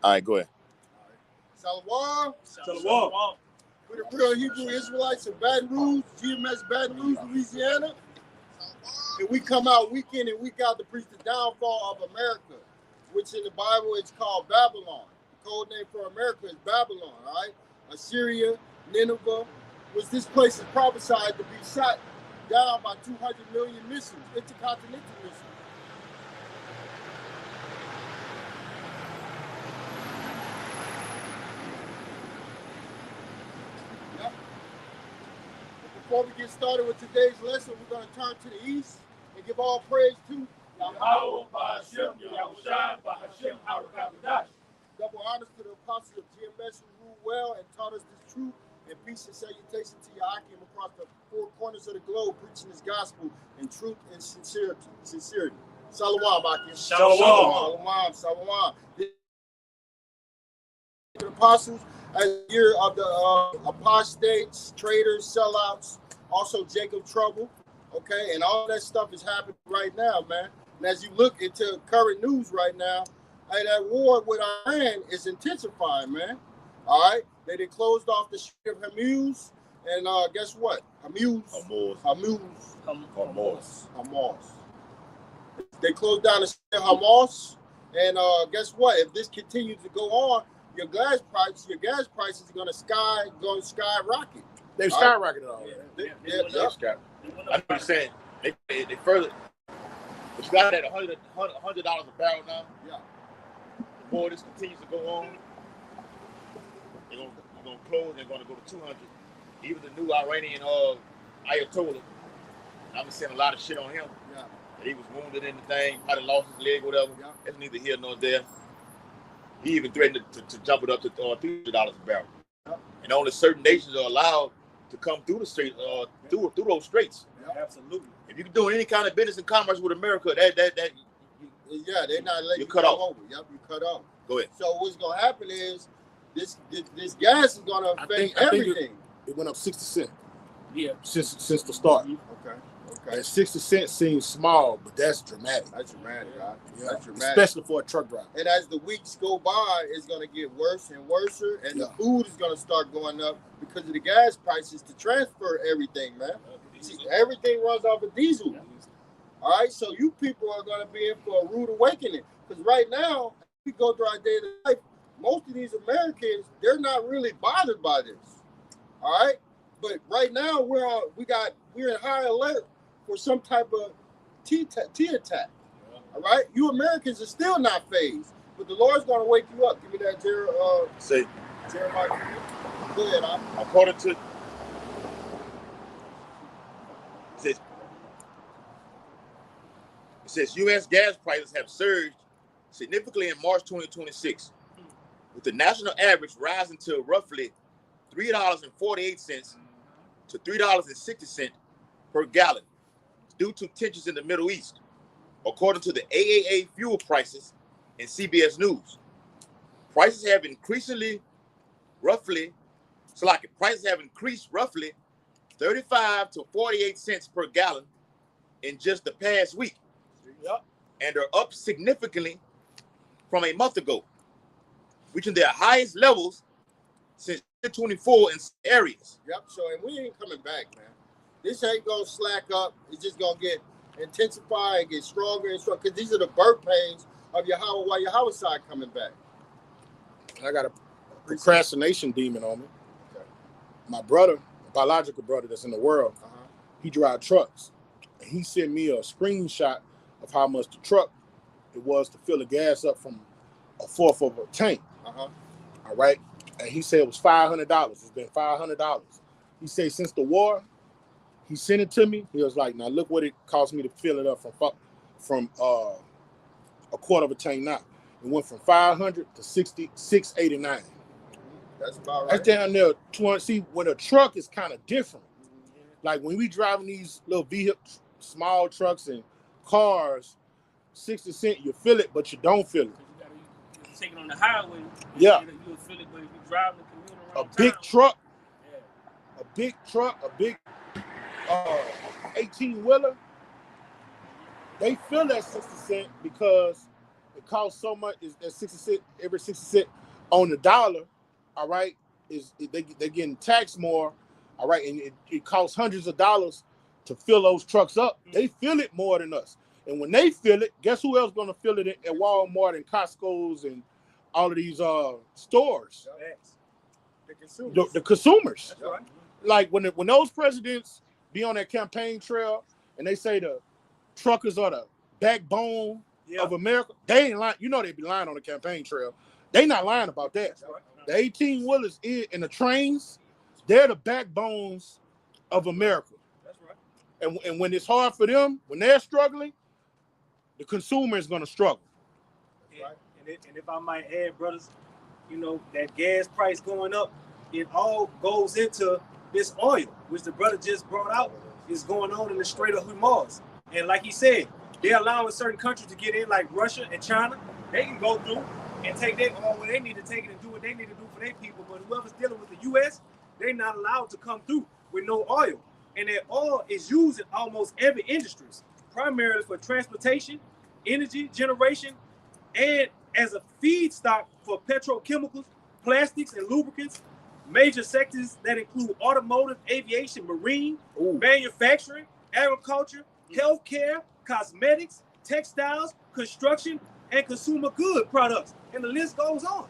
All right, go ahead. Shalom. Shalom. We're the real Hebrew Israelites of Baton Rouge, GMS Baton Rouge, Louisiana. And we come out week in and week out to preach the downfall of America, which in the Bible is called Babylon. The code name for America is Babylon, all right? Assyria, Nineveh, which this place is prophesied to be shot down by 200 million missiles, intercontinental missiles. Yep. Before we get started with today's lesson, we're going to turn to the east and give all praise to Yahweh, Ba'ashem, Yahushua, Ba'ashem, Harakadash. double honors to the apostles of GMS who ruled well and taught us this truth, and peace and salutation to Yahakim across the four corners of the globe, preaching this gospel in truth and sincerity. Shalom, Akim. Shalom. Shalom. The apostles, as the year of the apostates, traitors, sellouts, also Jacob trouble, okay, and all that stuff is happening right now, man. And as you look into current news right now, that war with Iran is intensifying, man. All right, they closed off the Strait of Hormuz, and guess what? Hamas. They closed down the Strait of Hamas, and guess what? If this continues to go on, your gas prices are going to skyrocket. They've skyrocketed already. I know you're saying they further. But you got that $100 a barrel now. Yeah. The more this continues to go on, they're gonna close. They're gonna go to 200. Even the new Iranian Ayatollah, I've been seeing a lot of shit on him. Yeah. That he was wounded in the thing, might have lost his leg, whatever. Yeah. That's neither here nor there. He even threatened to jump it up to $300 a barrel. Yeah. And only certain nations are allowed to come through the strait, through those straits. Yeah. Absolutely. If you're doing any kind of business and commerce with America, they're not letting you cut come off. over. Yep, you cut off. Go ahead. So what's gonna happen is this gas is gonna affect everything. It went up 60 cents. Yeah. Since the start. Okay. And 60 cents seems small, but that's dramatic. That's dramatic, right? Yeah. That's dramatic. Especially for a truck driver. And as the weeks go by, it's gonna get worse and worse, and the food is gonna start going up because of the gas prices to transfer everything, man. See, everything runs off of diesel. All right, so you people are gonna be in for a rude awakening. Because right now, we go through our daily life. Most of these Americans, they're not really bothered by this. All right, but right now we're in high alert for some type of T attack. All right, you Americans are still not phased, but the Lord's gonna wake you up. Give me that, Jeremiah. Go ahead, according to it says U.S. gas prices have surged significantly in March 2026, with the national average rising to roughly $3.48 to $3.60 per gallon due to tensions in the Middle East, according to the AAA fuel prices and CBS News. Prices have increased roughly 35 to 48 cents per gallon in just the past week. Yep. And are up significantly from a month ago, reaching their highest levels since 2024 in some areas. Yep. So, and we ain't coming back, man. This ain't gonna slack up. It's just gonna get intensify and get stronger and stronger. Because these are the birth pains of Yahweh while Yahweh side coming back. I got a procrastination demon on me. Okay. My brother, biological brother that's in the world, he drives trucks. And he sent me a screenshot of how much the truck it was to fill the gas up from a fourth of a tank. All right. And he said it was $500. It's been $500. He said since the war, he sent it to me. He was like, now look what it cost me to fill it up from a quarter of a tank now. It went from 500 to 689. That's about right. That's down there 200. See, when a truck is kind of different. Like when we driving these little vehicles, small trucks and cars, 60 cents, you feel it, but you don't feel it. You take it on the highway. Yeah. You'll feel it, but if you drive the commuter around a big town, truck, a big 18-wheeler, they feel that 60 cents because it costs so much. Is that 60 cent every 60 cent on the dollar? All right, they're getting taxed more. All right, and it costs hundreds of dollars to fill those trucks up. They feel it more than us. And when they feel it, guess who else going to feel it at Walmart and Costco's and all of these stores? The consumers. The consumers. That's right. Like when those presidents be on that campaign trail and they say the truckers are the backbone of America, they ain't lying. You know they be lying on the campaign trail. They not lying about that. Right. The 18-wheelers and the trains, they're the backbones of America. That's right. And when it's hard for them, when they're struggling, the consumer is going to struggle. Right. And if I might add, brothers, you know, that gas price going up, it all goes into this oil, which the brother just brought out, is going on in the Strait of Hormuz. And like he said, they're allowing certain countries to get in, like Russia and China. They can go through and take their oil where they need to take it and do what they need to do for their people. But whoever's dealing with the U.S., they're not allowed to come through with no oil. And that oil is used in almost every industry, primarily for transportation, energy generation, and as a feedstock for petrochemicals, plastics, and lubricants. Major sectors that include automotive, aviation, marine, manufacturing, agriculture, healthcare, cosmetics, textiles, construction, and consumer good products. And the list goes on.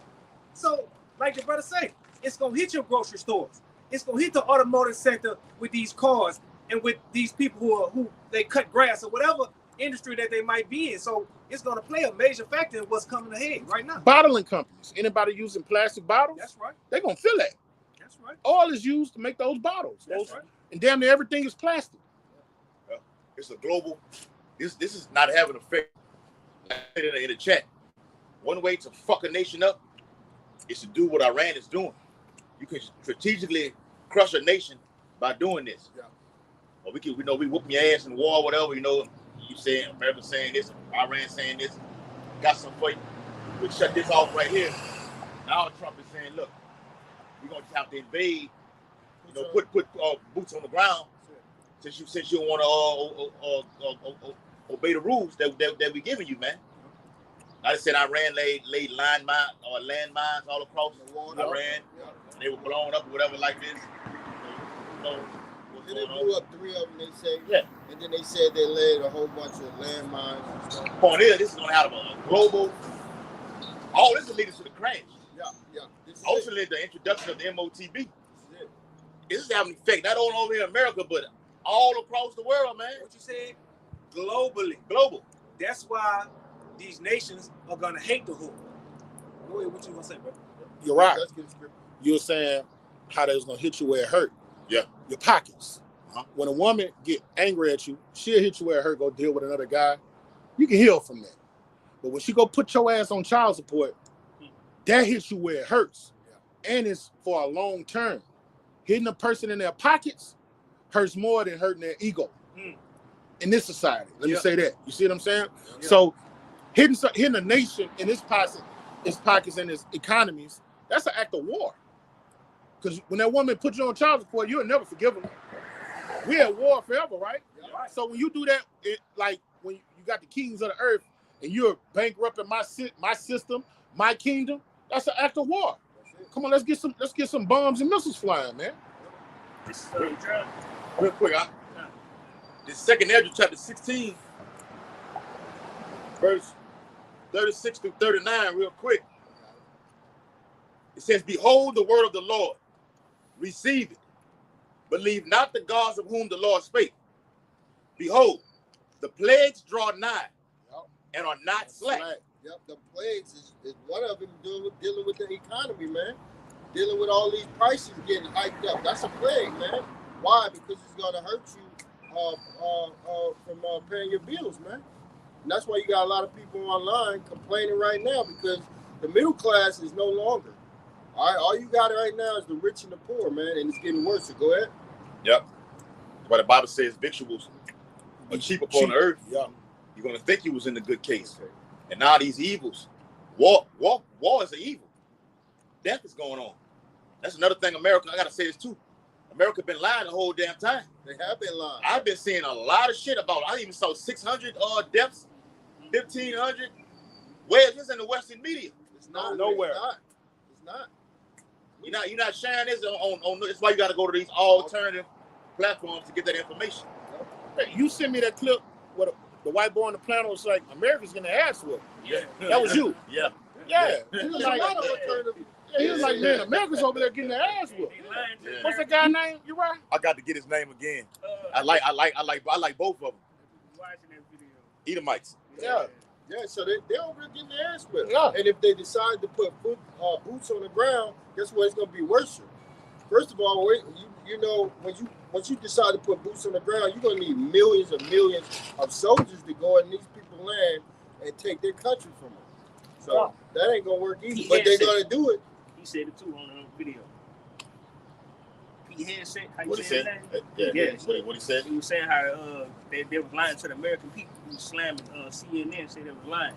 So, like the brother say, it's going to hit your grocery stores. It's going to hit the automotive sector with these cars and with these people who they cut grass or whatever industry that they might be in. So it's going to play a major factor in what's coming ahead right now. Bottling companies, anybody using plastic bottles, That's right. they're going to feel that. That's right. Oil is used to make those bottles. That's right. And damn near everything is plastic. It's a global. This is not having an effect. Like I said in the chat, one way to fuck a nation up is to do what Iran is doing. You can strategically crush a nation by doing this. Yeah. Or we whooping your ass in war, whatever. You know, you saying America saying this, Iran saying this. Got some for you. We shut this off right here. Now Trump is saying, look, we're gonna have to invade. You know, put boots on the ground. Since you don't want to obey the rules that we giving you, man. I just said Iran laid landmines all across Iran. Yeah. And they were blown up or whatever like this. You know what's Then they going blew on. up 3 of them, they say. Yeah. And then they said they laid a whole bunch of landmines and stuff. Point is, this is going to have a global. All this will lead us to the crash. Yeah. This is Ultimately, the introduction of the MOTB. it. This is having an effect not only over here in America, but all across the world, man. What you said? Globally. Global. That's why these nations are going to hate the hood. Go ahead, what you going to say, bro? You're right. Let's get scripted. You were saying how they was going to hit you where it hurt. Yeah. Your pockets. Uh-huh. When a woman get angry at you, she'll hit you where it hurt, go deal with another guy. You can heal from that. But when she go put your ass on child support, that hits you where it hurts. Yeah. And it's for a long term. Hitting a person in their pockets hurts more than hurting their ego. In this society. Let me say that. You see what I'm saying? Yeah. So hitting a nation in its pockets and its economies, that's an act of war. Because when that woman put you on child support, you'll never forgive her. We're at war forever, right? Yeah. So when you do that, like when you got the kings of the earth and you're bankrupting my system, my kingdom, that's an act of war. Come on, let's get some bombs and missiles flying, man. Real quick, this second Ezra chapter 16, verse 36 through 39, real quick. It says, behold the word of the Lord, receive it. Believe not the gods of whom the Lord spake. Behold, the plagues draw nigh and are not slack. Yep, the plagues is one of them dealing with the economy, man. Dealing with all these prices getting hiked up. That's a plague, man. Why? Because it's gonna hurt you from paying your bills, man. And that's why you got a lot of people online complaining right now because the middle class is no longer. All right, all you got right now is the rich and the poor, man, and it's getting worse. So go ahead. Yep. But the Bible says victuals are cheap upon the earth. Yeah. You're gonna think you was in the good case. Okay. And now these evils, war is an evil. Death is going on. That's another thing America, I gotta say this too. America been lying the whole damn time. They have been lying. I've been seeing a lot of shit about, I even saw 600 deaths, 1,500. Where is this in the Western media? It's not Nowhere. It's not. You're not sharing this on. That's why you got to go to these alternative platforms to get that information. Hey, you sent me that clip where the white boy on the planet was like, America's getting their ass whooped. Yeah, That was you. Yeah. Yeah. He was There's like, a lot of alternative. he was like, man, America's over there getting their ass whooped. What's the guy's name? You right? I got to get his name again. I like both of them. Watching that video. Edomites. Yeah. Yeah, so they're over there getting their ass whipped. Yeah. And if they decide to put boots on the ground, guess what? It's going to be worse. First of all, you know, once you decide to put boots on the ground, you're going to need millions and millions of soldiers to go in these people's land and take their country from them. So that ain't going to work either. But they're going to do it. He said it too on the video. Pete Head said, how you What he say said? his name? Yeah. What he said? He was saying how they was lying to the American people. He was slamming CNN, said they was lying.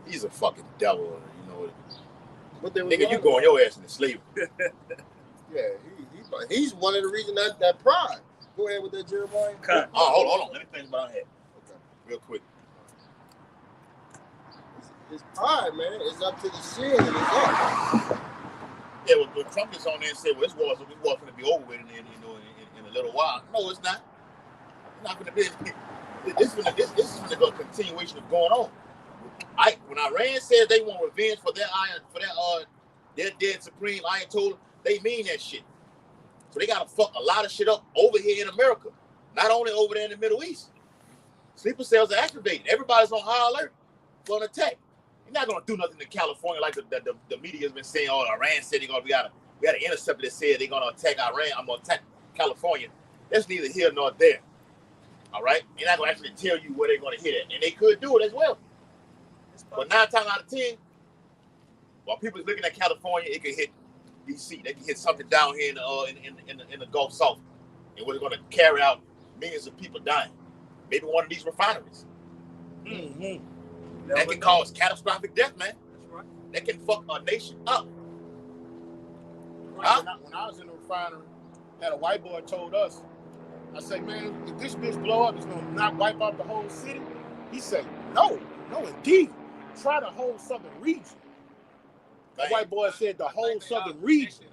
He's a fucking devil, you know. But they was Nigga, you lying. going your ass into slavery. Yeah, he's one of the reasons that pride. Go ahead with that, Jeremiah. Cut. Oh, hold on. Let me finish what I had. Okay. Real quick. His pride, man, is up to the chin and it's up. Yeah, well, Trump is on there and said, well, this war's going to be over with in a little while. No, it's not. It's not going to be. This is a continuation of going on. When Iran says they want revenge for their dead supreme Ayatollah, they mean that shit. So they got to fuck a lot of shit up over here in America, not only over there in the Middle East. Sleeper cells are activated. Everybody's on high alert for an attack. You're not gonna do nothing in California like the media has been saying. Oh, Iran said we got an interceptor that said they're gonna attack Iran. I'm gonna attack California. That's neither here nor there. All right, they're not gonna actually tell you where they're gonna hit it, and they could do it as well. But 9 times out of 10, while people is looking at California, it could hit DC. They can hit something down here in the Gulf South, and we're gonna carry out millions of people dying. Maybe one of these refineries. Mm-hmm. That can cause catastrophic death, man. That's right. That can fuck a nation up. Right. When I was in the refinery, had a white boy told us, I said, man, if this bitch blow up, it's gonna not wipe out the whole city. He said, no, indeed. Try the whole southern region. The white boy said the whole southern region.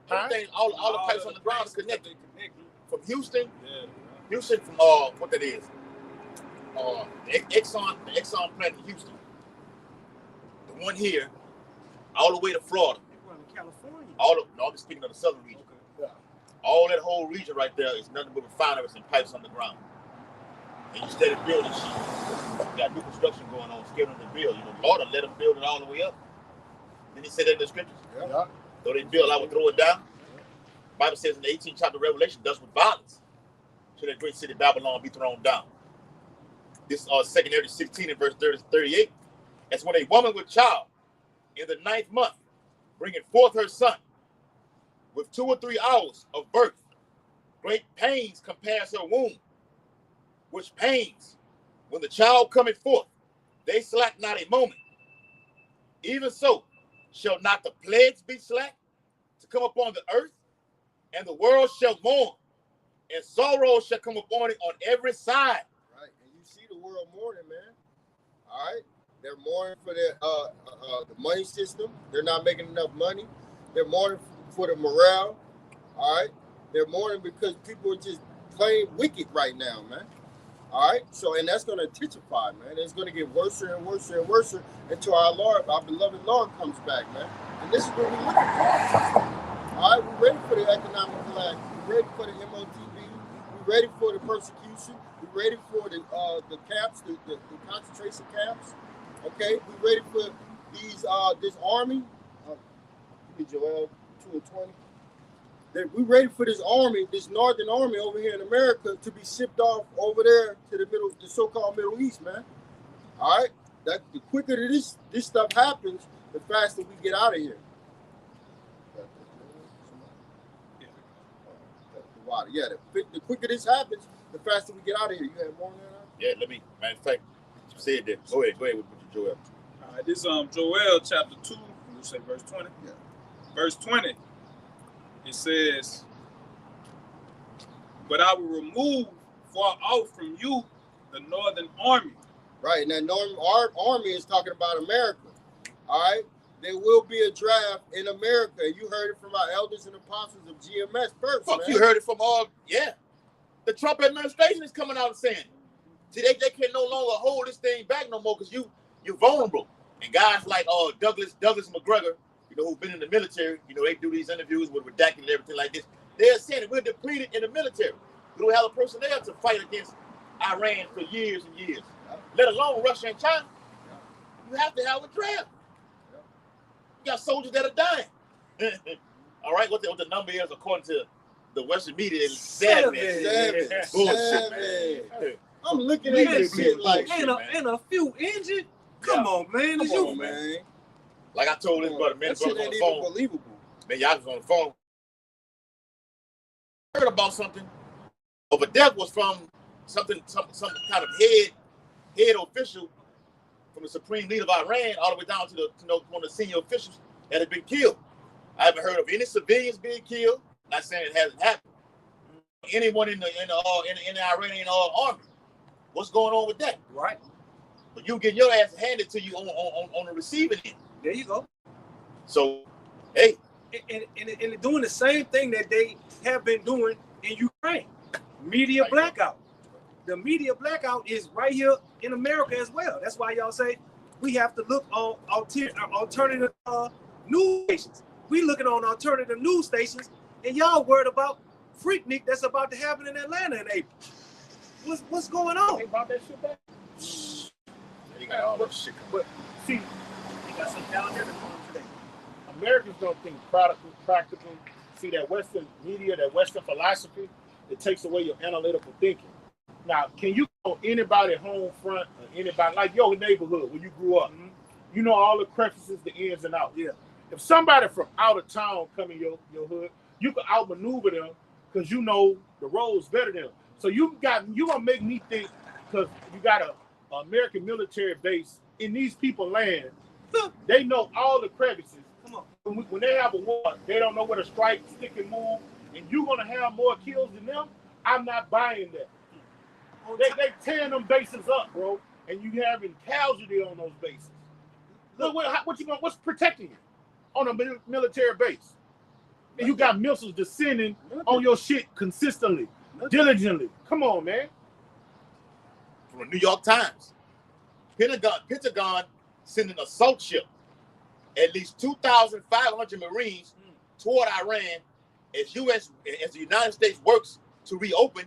Everything, all the pipes on the ground is connected. From Houston, from what that is. The Exxon plant in Houston. The one here, all the way to Florida. California. No, I'm speaking of the southern region. Yeah. All that whole region right there is nothing but refineries and pipes on the ground. And you started building shit. You got new construction going on, scared them to build. You know, Lord let them build it all the way up. Then he said that in the scriptures. Yeah. Though they build, I will throw it down. The Bible says in the 18th chapter of Revelation, thus with violence should that great city Babylon be thrown down. This 2 Kings 16 and verse 38. As when a woman with child in the 9th month, bringing forth her son, with 2 or 3 hours of birth, great pains compares her womb, which pains, when the child cometh forth, they slack not a moment. Even so, shall not the plagues be slack to come upon the earth, and the world shall mourn, and sorrow shall come upon it on every side. Right, and you see the world mourning, man. All right, they're mourning for their the money system. They're not making enough money. They're mourning for the morale. All right, they're mourning because people are just plain wicked right now, man. All right, so and that's going to intensify, man. It's going to get worse and worse and worse until our beloved Lord comes back, man. And this is what we're looking for. All right, we're ready for the economic collapse. We're ready for the MOTV. We're ready for the persecution. We're ready for the camps, the concentration camps. Okay, we're ready for these this army. Give me Joel 2:20. We're ready for this army, this northern army over here in America, to be shipped off over there to the so-called Middle East, man. All right, the quicker this stuff happens, the faster we get out of here. Yeah, the quicker this happens, the faster we get out of here. You have more than that? Yeah, matter of fact, you said that. Go ahead with Joel. All right, this Joel chapter 2, you say verse 20? Yeah. Verse 20, it says, but I will remove far out from you the northern army Right, and that our army is talking about America. All right, there will be a draft in America. You heard it from our elders and apostles of GMS first. Fuck, man. you heard it from all. Yeah, the Trump administration is coming out and saying it. See, they can no longer hold this thing back no more because you're vulnerable. And guys like Douglas McGregor, you know, who've been in the military, you know, they do these interviews with redacted and everything like this. They're saying that we're depleted in the military. We don't have the personnel to fight against Iran for years and years, let alone Russia and China. You have to have a draft. You got soldiers that are dying. All right, what the number is according to the Western media is 7. Bullshit, man. I'm looking at this shit like, and a few injured. Come on, man. Come on, man. Like I told this brother, man, that shit ain't even believable. Man, y'all was on the phone. I heard about something. But the death was from some kind of head official from the supreme leader of Iran all the way down to one of the senior officials that had been killed. I haven't heard of any civilians being killed. Not saying it hasn't happened. Anyone in the Iranian army. What's going on with that? Right. But you getting your ass handed to you on the receiving end. There you go. So, hey. And they're doing the same thing that they have been doing in Ukraine. Media blackout. The media blackout is right here in America as well. That's why y'all say we have to look on alternative news stations. We looking on alternative news stations, and y'all worried about Freaknik that's about to happen in Atlanta in April. What's going on? They brought that shit back. You got all that shit. But see, You got some down there today. Americans don't think practical. See, that Western media, that Western philosophy, it takes away your analytical thinking. Now, can you go anybody home front or anybody, like your neighborhood where you grew up, you know all the crevices, the ins and outs. Yeah. If somebody from out of town come in your hood, you can outmaneuver them because you know the roads better than them. So you gonna make me think because you got an American military base in these people's land. They know all the crevices. Come on. When they have a war, they don't know where to strike, stick, and move, and you're gonna have more kills than them. I'm not buying that. They tearing them bases up, bro, and you having casualty on those bases. Look, what's protecting you on a military base? And you got missiles descending on your shit consistently, diligently. Come on, man. From the New York Times, Pentagon sent an assault ship, at least 2,500 Marines toward Iran as the United States works to reopen.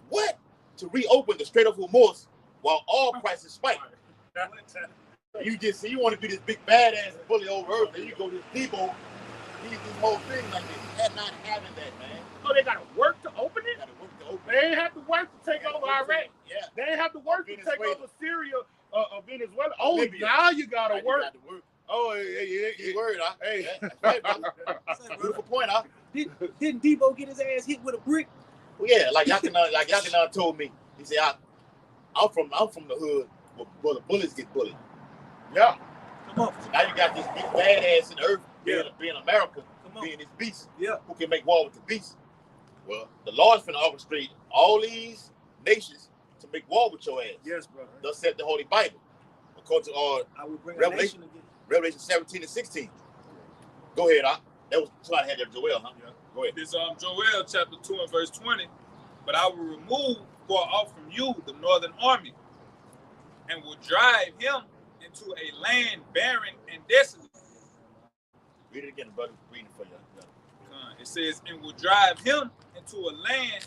What? To reopen the Strait of Hormuz while oil prices spike. You want to be this big badass and bully over Earth, and you go to this Debo, these whole things like this. They're not having that, man. So they got to work to open it? They gotta work to open They ain't have to work to take over Iraq. Yeah. They ain't have to work to take over Syria or Venezuela. Oh, Libya. now you got to work. Oh, Keep word, huh? Hey. That's right, brother. Beautiful point, huh? Didn't Debo get his ass hit with a brick? Well, yeah, like Yakina told me. He said, I'm from the hood where the bullets get bullied. Yeah. Come on. So now you got this big badass in the earth being America, being this beast who can make war with the beast. Well, the Lord's finna orchestrate all these nations to make war with your ass. Yes, brother. Thus said the Holy Bible. According to I will bring Revelation 17 and 16. Go ahead, that was somebody had that Joel, huh? Yeah. Go ahead. This Joel chapter 2 and verse 20. But I will remove far off from you the northern army, and will drive him into a land barren and desolate. Read it again, brother. Read it for you. It says, and will drive him into a land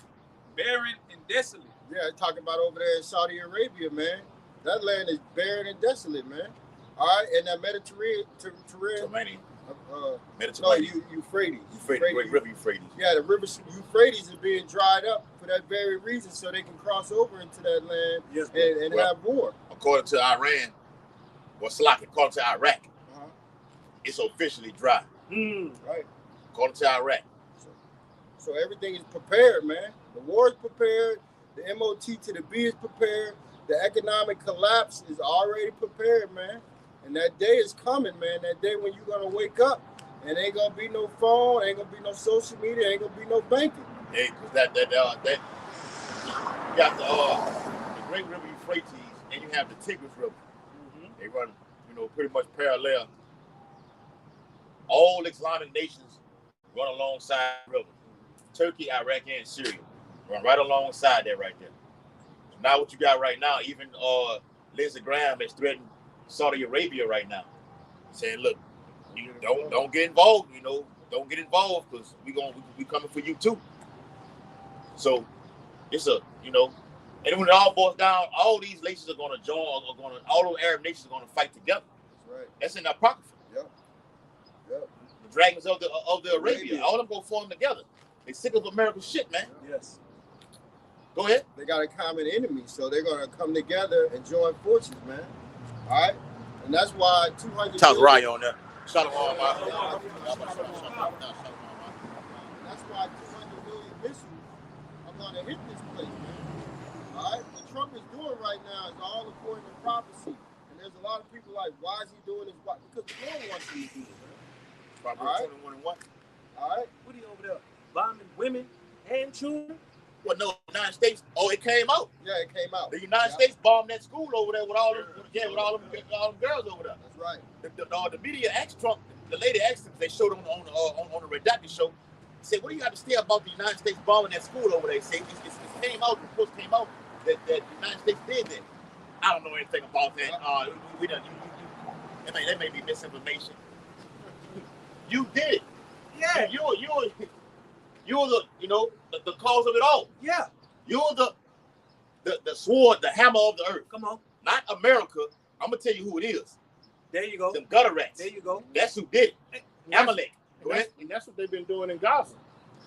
barren and desolate. Yeah, talking about over there in Saudi Arabia, man. That land is barren and desolate, man. All right, and that Mediterranean. Euphrates. Great River Euphrates. Yeah, the river Euphrates is being dried up for that very reason, so they can cross over into that land and have war. According to Iran, according to Iraq, it's officially dry. Right. According to Iraq. So everything is prepared, man. The war is prepared. The MOT to the B is prepared. The economic collapse is already prepared, man. And that day is coming, man. That day when you're gonna wake up and ain't gonna be no phone, ain't gonna be no social media, ain't gonna be no banking. Yeah, because that you got the Great River Euphrates and you have the Tigris River. They run, pretty much parallel. All Islamic nations run alongside the river. Turkey, Iraq, and Syria run right alongside that right there. So now what you got right now, even Lindsey Graham is threatening Saudi Arabia right now, saying, "Look, you don't get involved. Don't get involved because we coming for you too." So it's and then when it all boils down, all these nations are going to join, all those Arab nations are going to fight together. That's right. That's in the Apocrypha. Yep. The dragons of the Arabia, all of them go form together. They sick of American shit, man. Yes. Go ahead. They got a common enemy, so they're gonna come together and join forces, man. All right, and that's why 200. Talk Ryan on that. Shalom, That's why 200 million missiles are gonna hit this place, man. All right, what Trump is doing right now is all according to prophecy, and there's a lot of people like, why is he doing this? Why? Because the Lord wants him to do it, man. Proverbs 21 and 1. All right. What are you over there? Bombing women and children? Well, no, the United States. Oh, it came out. Yeah, it came out. The United States bombed that school over there with all them girls over there. That's right. The media asked Trump. The lady asked him. They showed him on the Redacted show. Said, "What do you have to say about the United States bombing that school over there?" Say, it came out. The reports came out that the United States did that. I don't know anything about that. We done. That may be misinformation. You did it. Yeah. You're the cause of it all. Yeah. You're the sword, the hammer of the earth. Come on. Not America. I'm gonna tell you who it is. There you go. Them gutter rats. There you go. That's who did it. Amalek. And that's what they've been doing in Gaza.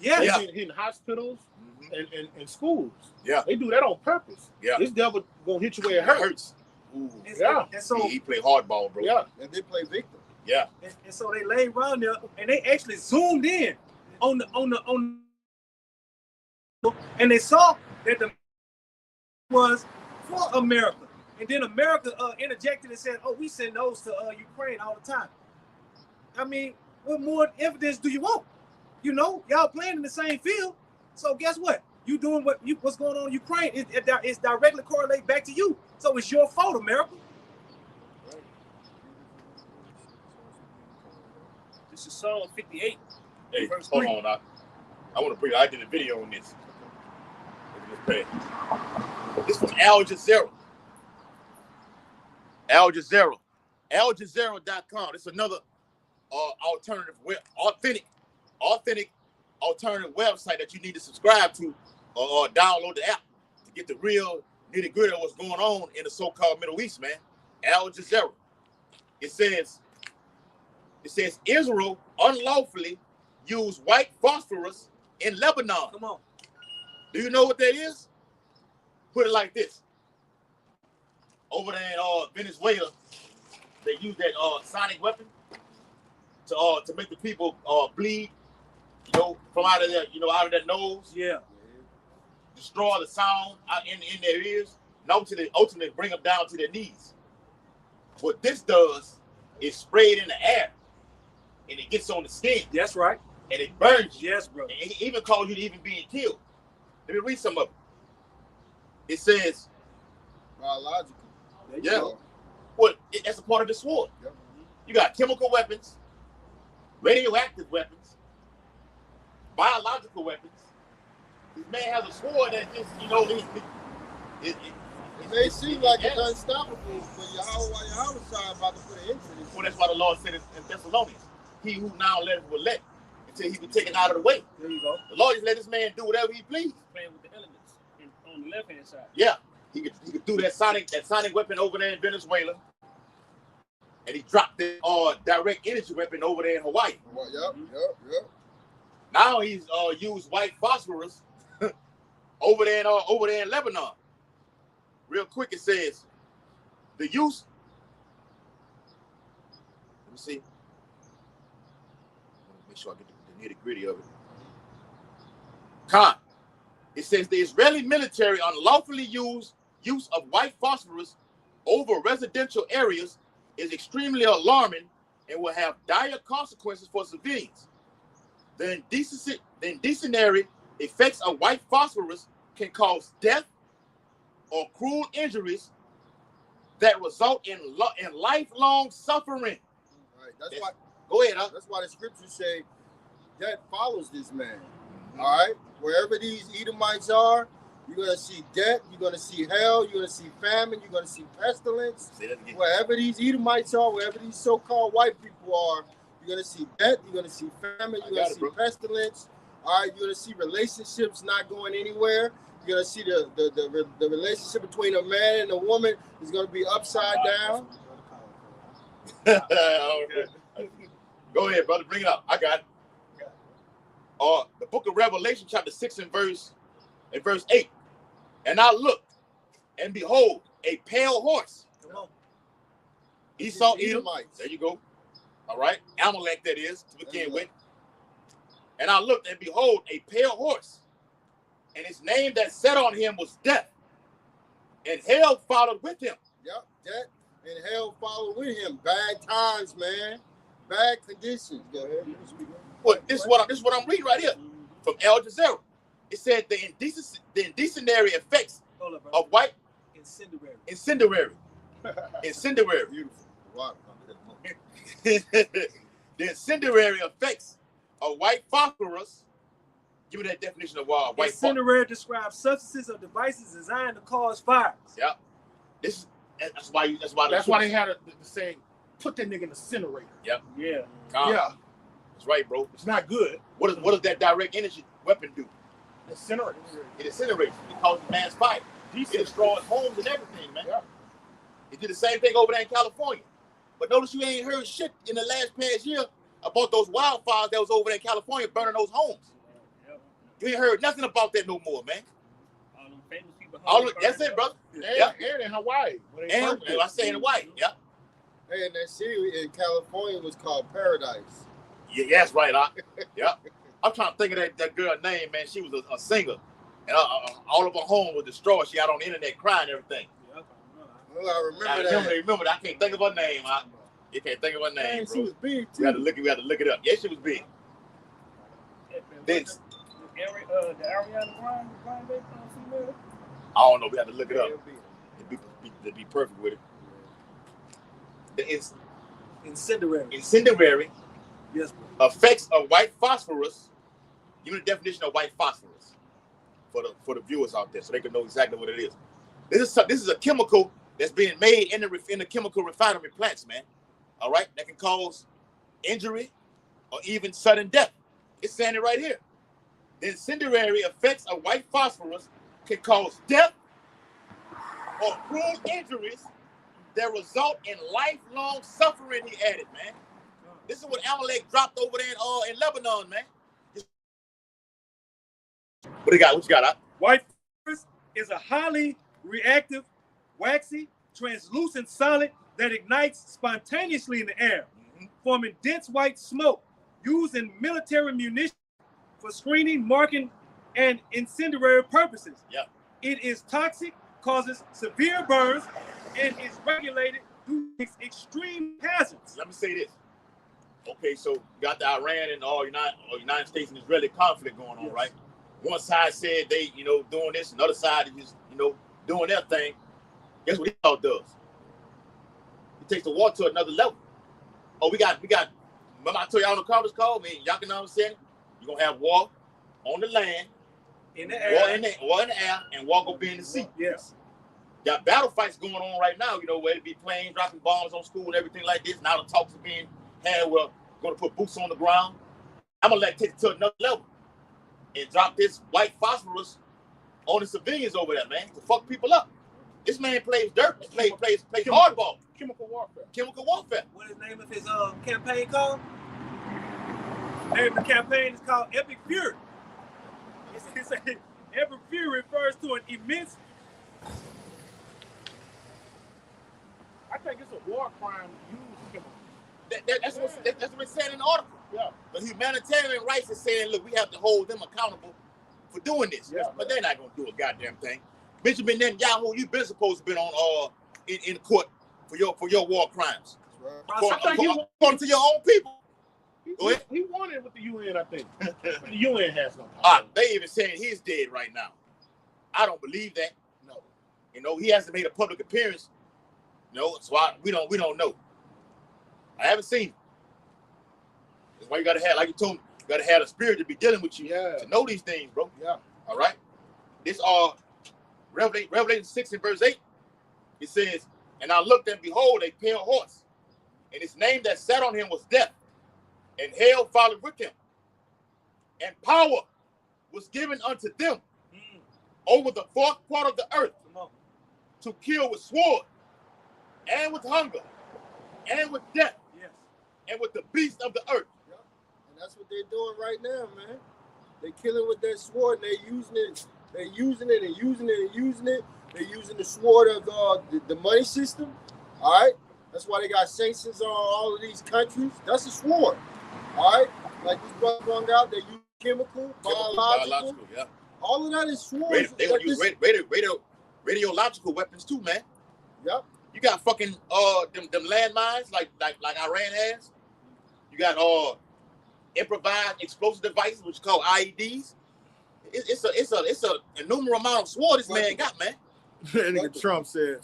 Yeah. They've been hitting hospitals and schools. Yeah. They do that on purpose. Yeah. This devil gonna hit you where it It hurts. hurts. Ooh. Yeah. And so He played hardball, bro. Yeah. And they play victim. Yeah. and so they laid around there and they actually zoomed in on and they saw that the was for America. And then America interjected and said, "Oh, we send those to Ukraine all the time." I mean, what more evidence do you want? Y'all playing in the same field. So guess what? You doing what's going on in Ukraine? It's directly correlate back to you. So it's your fault, America. This is Psalm 58. Hey, Verse hold 3. on. I want to bring. I did a video on this. Look at this page. This is from Al Jazeera. Al Jazeera. AlJazeera.com. It's another alternative, authentic alternative website that you need to subscribe to or download the app to get the real nitty gritty of what's going on in the so-called Middle East, man. Al Jazeera. It says Israel unlawfully used white phosphorus in Lebanon. Come on. Do you know what that is? Put it like this. Over there in Venezuela, they use that sonic weapon to make the people bleed, from out of their nose. Yeah. Destroy the sound in their ears, and ultimately bring them down to their knees. What this does is spray it in the air, and it gets on the skin, That's right. and it burns you. Yes, bro. And it even cause you to even being killed. Let me read some of it. It says, Biological. There you yeah, go. that's a part of the sword. Yep. You got chemical weapons, radioactive weapons, biological weapons. This man has a sword that just, It may seem like it's unstoppable, but Yahweh about to put an end to this. Well, that's why the Lord said in Thessalonians, he who now letteth will let until he be taken out of the way. There you go. The Lord just let this man do whatever he pleased. Playing with the elements on the left hand side. Yeah, he could do that sonic weapon over there in Venezuela, and he dropped the direct energy weapon over there in Hawaii. Yep. Now he's used white phosphorus over there in Lebanon. Real quick, it says the use. Let me see. Make sure I get the nitty gritty of it. It says the Israeli military unlawfully use of white phosphorus over residential areas is extremely alarming and will have dire consequences for civilians. The incendiary effects of white phosphorus can cause death or cruel injuries that result in lifelong suffering. Right. That's why. Go ahead, huh? That's why the scriptures say death follows this man. All right. Wherever these Edomites are, you're gonna see death. You're gonna see hell. You're gonna see famine. You're gonna see pestilence. Wherever these Edomites are, wherever these so-called white people are, you're gonna see death. You're gonna see famine. You're gonna see pestilence. All right. You're gonna see relationships not going anywhere. You're gonna see the relationship between a man and a woman is gonna be upside down. Go ahead, brother. Bring it up. I got it. The book of Revelation, chapter 6 and verse 8. And I looked, and behold, a pale horse. Come on. Esau, Edom. There you go. All right. Amalek, that is, to begin with. And I looked, and behold, a pale horse. And his name that sat on him was Death. And hell followed with him. Yep, death and hell followed with him. Bad times, man. Bad conditions. Go ahead. Well, this is what I'm reading right here from Al Jazeera. It said the incendiary effects of white incendiary. Beautiful. Wow. The incendiary effects of white phosphorus. Give me that definition of white phosphorus. Incendiary describes substances or devices designed to cause fires. Yeah. That's why they had the saying, put that nigga in the incinerator. Yep. Yeah. Yeah. That's right, bro. It's not good. What does that direct energy weapon do? Incinerator. It incinerates. It causes mass fire. It destroys homes and everything, man. Yeah. It did the same thing over there in California. But notice you ain't heard shit in the past year about those wildfires that was over there in California burning those homes. You ain't heard nothing about that no more, man. That's it, brother. And in Hawaii. And I say in Hawaii, yeah. Hey, and that city in California was called Paradise. Yeah, that's right, yeah. I'm trying to think of that girl's name, man. She was a singer. And all of her home was destroyed. She out on the internet crying and everything. Oh, I remember that. I can't think of her name. You can't think of her name, bro. She was big, too. We had to look it up. Yeah, she was big. Then, the Ariana Grande female? I don't know. We had to look it up. To be perfect with it. The incendiary Yes, effects of white phosphorus. Give me the definition of white phosphorus for the viewers out there, so they can know exactly what it is. This is a chemical that's being made in the chemical refinery plants, man. All right, that can cause injury or even sudden death. It's saying it right here. The incendiary effects of white phosphorus can cause death or cruel injuries that result in lifelong suffering, he added, man. This is what Amalek dropped over there in Lebanon, man. What you got? White phosphorus is a highly reactive, waxy, translucent solid that ignites spontaneously in the air, forming dense white smoke used in military munitions for screening, marking, and incendiary purposes. Yeah. It is toxic, causes severe burns, and is regulated due to extreme hazards. Let me say this. Okay, so you got the Iran and all United States and Israeli conflict going on, right? One side said they, doing this, another side is just, doing their thing. Guess what he all does? He takes the war to another level. Oh, we got. Remember I told y'all on the conference call, man. Y'all can understand it. You're gonna have war on the land, in the air, war in the air, and war gonna be in the sea. Yes. Got battle fights going on right now. Where it be planes dropping bombs on school and everything like this. Now the talks are being had. We're gonna put boots on the ground. I'm gonna take it to another level and drop this white phosphorus on the civilians over there, man, to fuck people up. This man plays dirt. Plays hardball. Chemical warfare. What is the name of his campaign called? The name of the campaign is called Epic Fury. It's Epic Fury refers to an immense. I think it's a war crime to use chemicals. That's what it's saying in the article. Yeah. The humanitarian rights is saying, look, we have to hold them accountable for doing this. Yeah. But they're not going to do a goddamn thing. Benjamin Netanyahu, you've been supposed to be on in court for your war crimes. According to your own people. He won it with the UN, I think. The UN has no power. They even saying he's dead right now. I don't believe that. No. He hasn't made a public appearance No, that's why we don't know. I haven't seen it. That's why you gotta have, like you told me, you gotta have the spirit to be dealing with you to know these things, bro. Yeah. All right. This Revelation 6 and verse 8. It says, and I looked and behold a pale horse, and his name that sat on him was Death, and hell followed with him, and power was given unto them over the fourth part of the earth to kill with sword, and with hunger, and with death, and with the beasts of the earth. Yep. And that's what they're doing right now, man. They're killing with that sword, and they're using it. They're using it and using it and using it. They're using the sword of the money system. All right? That's why they got sanctions on all of these countries. That's a sword. All right? Like this brother brought out, they use chemical, biological. Yeah. All of that is swords. They gonna use radiological weapons too, man. Yep. You got fucking them landmines like Iran has. You got improvised explosive devices, which is called IEDs. It's a innumerable amount of sword this man got, man. That nigga Trump said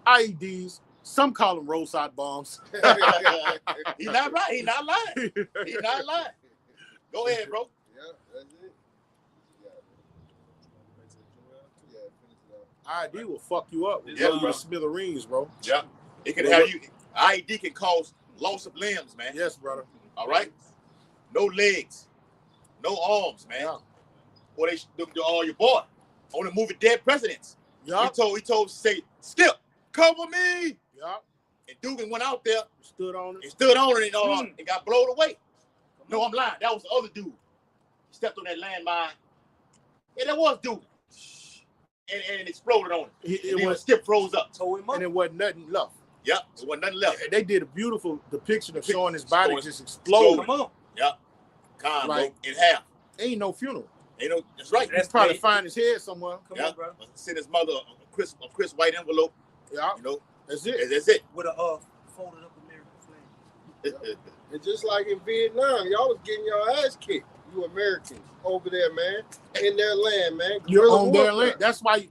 IEDs. Some call them roadside bombs. He's not right. He's not lying. He's not lying. Go ahead, bro. Yeah, that's it. IED will fuck you up. Yeah, bro. Smithereens, bro. Yeah. It can have you. IED can cause loss of limbs, man. Yes, brother. All right. No legs, no arms, man. Yeah. Or they do all your boy on the movie Dead Presidents. Yeah. He told say, Skip, cover me. Yeah. And Dugan went out there, stood on it, and got blown away. No, I'm lying. That was the other dude. He stepped on that landmine. Yeah, that was Dugan. And it exploded on him. It was Skip froze up. And it wasn't nothing left. Yep, it wasn't nothing left. They did a beautiful depiction of showing his body just explode. Come on. Yep. Con, like, bro, in half. Ain't no funeral. Ain't no. That's right. That's probably find his head somewhere. Come on, bro. Send his mother a Chris white envelope. Yeah. You know. That's it. That's it. With a folded up American flag. And just like in Vietnam, y'all was getting your ass kicked. You Americans over there, man, in their land, man. You're on their land. That's why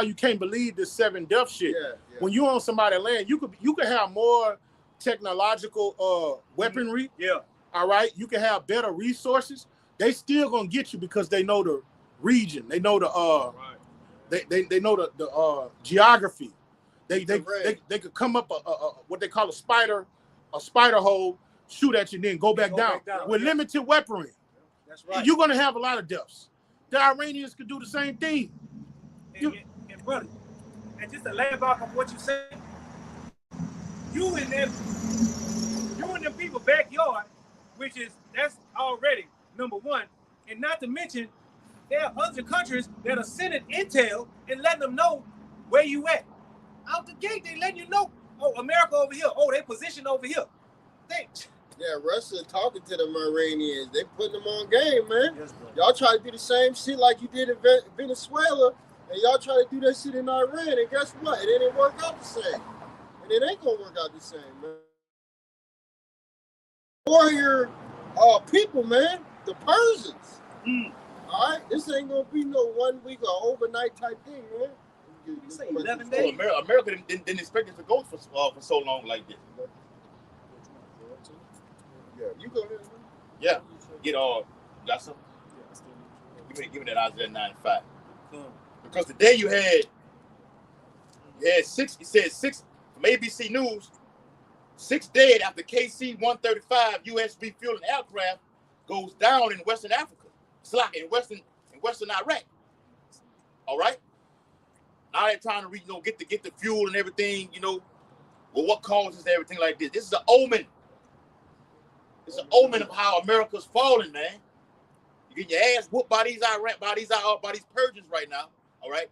you can't believe this 7 death shit. Yeah. When you on somebody's land, you could have more technological weaponry. Yeah. All right. You can have better resources. They still gonna get you because they know the region. They know the they know the geography. They could come up a what they call a spider hole, shoot at you, and then go back down. With limited weaponry. That's right. You're gonna have a lot of deaths. The Iranians could do the same thing. And brother, and just to land back on what you said, you in them people's backyard, that's already number one, and not to mention there are other countries that are sending intel and letting them know where you at. Out the gate, they letting you know, oh, America over here, oh, they positioned over here. Yeah, Russia talking to them Iranians. They putting them on game, man. Yes, y'all try to do the same shit like you did in Venezuela, and y'all try to do that shit in Iran, and guess what? It didn't work out the same. And it ain't gonna work out the same, man. Warrior people, man, the Persians. All right, this ain't gonna be no 1 week or overnight type thing, man. You say 11 days. America didn't expect it to go for so long like this. Yeah, you go ahead, man. Yeah, got some. Give me that Isaiah 9:5. Because today you had 6. It said 6 from ABC News. 6 dead after KC-135 USB fueling aircraft goes down in Western Africa. It's like in Western Iraq. All right. Now they're trying to get the fuel and everything. Well, what causes everything like this? This is an omen. It's an omen of how America's falling, man. You get your ass whooped by these Persians right now. All right.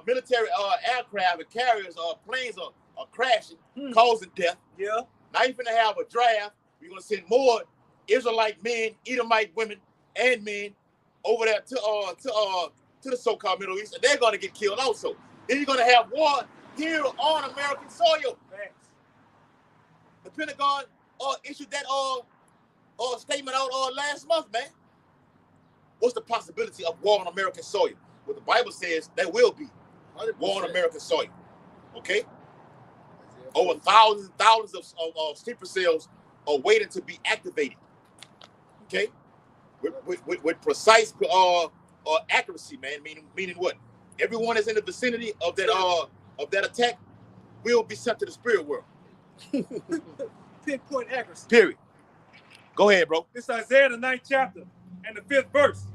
Military aircraft and carriers, planes are crashing, causing death. Yeah. Now you're gonna have a draft. We're gonna send more Israelite men, Edomite women, and men over there to the so-called Middle East, and they're gonna get killed also. Then you're gonna have war here on American soil. Thanks. The Pentagon issued that statement out last month, man. What's the possibility of war on American soil? Well, the Bible says there will be 100%. war on American soil. Okay? Isaiah Over thousands and thousands of sleeper cells are waiting to be activated. Okay, with precise accuracy, man. Meaning what? Everyone that's in the vicinity of that attack will be sent to the spirit world. Pinpoint accuracy. Period. Go ahead, bro. This is Isaiah the 9th chapter and the 5th verse.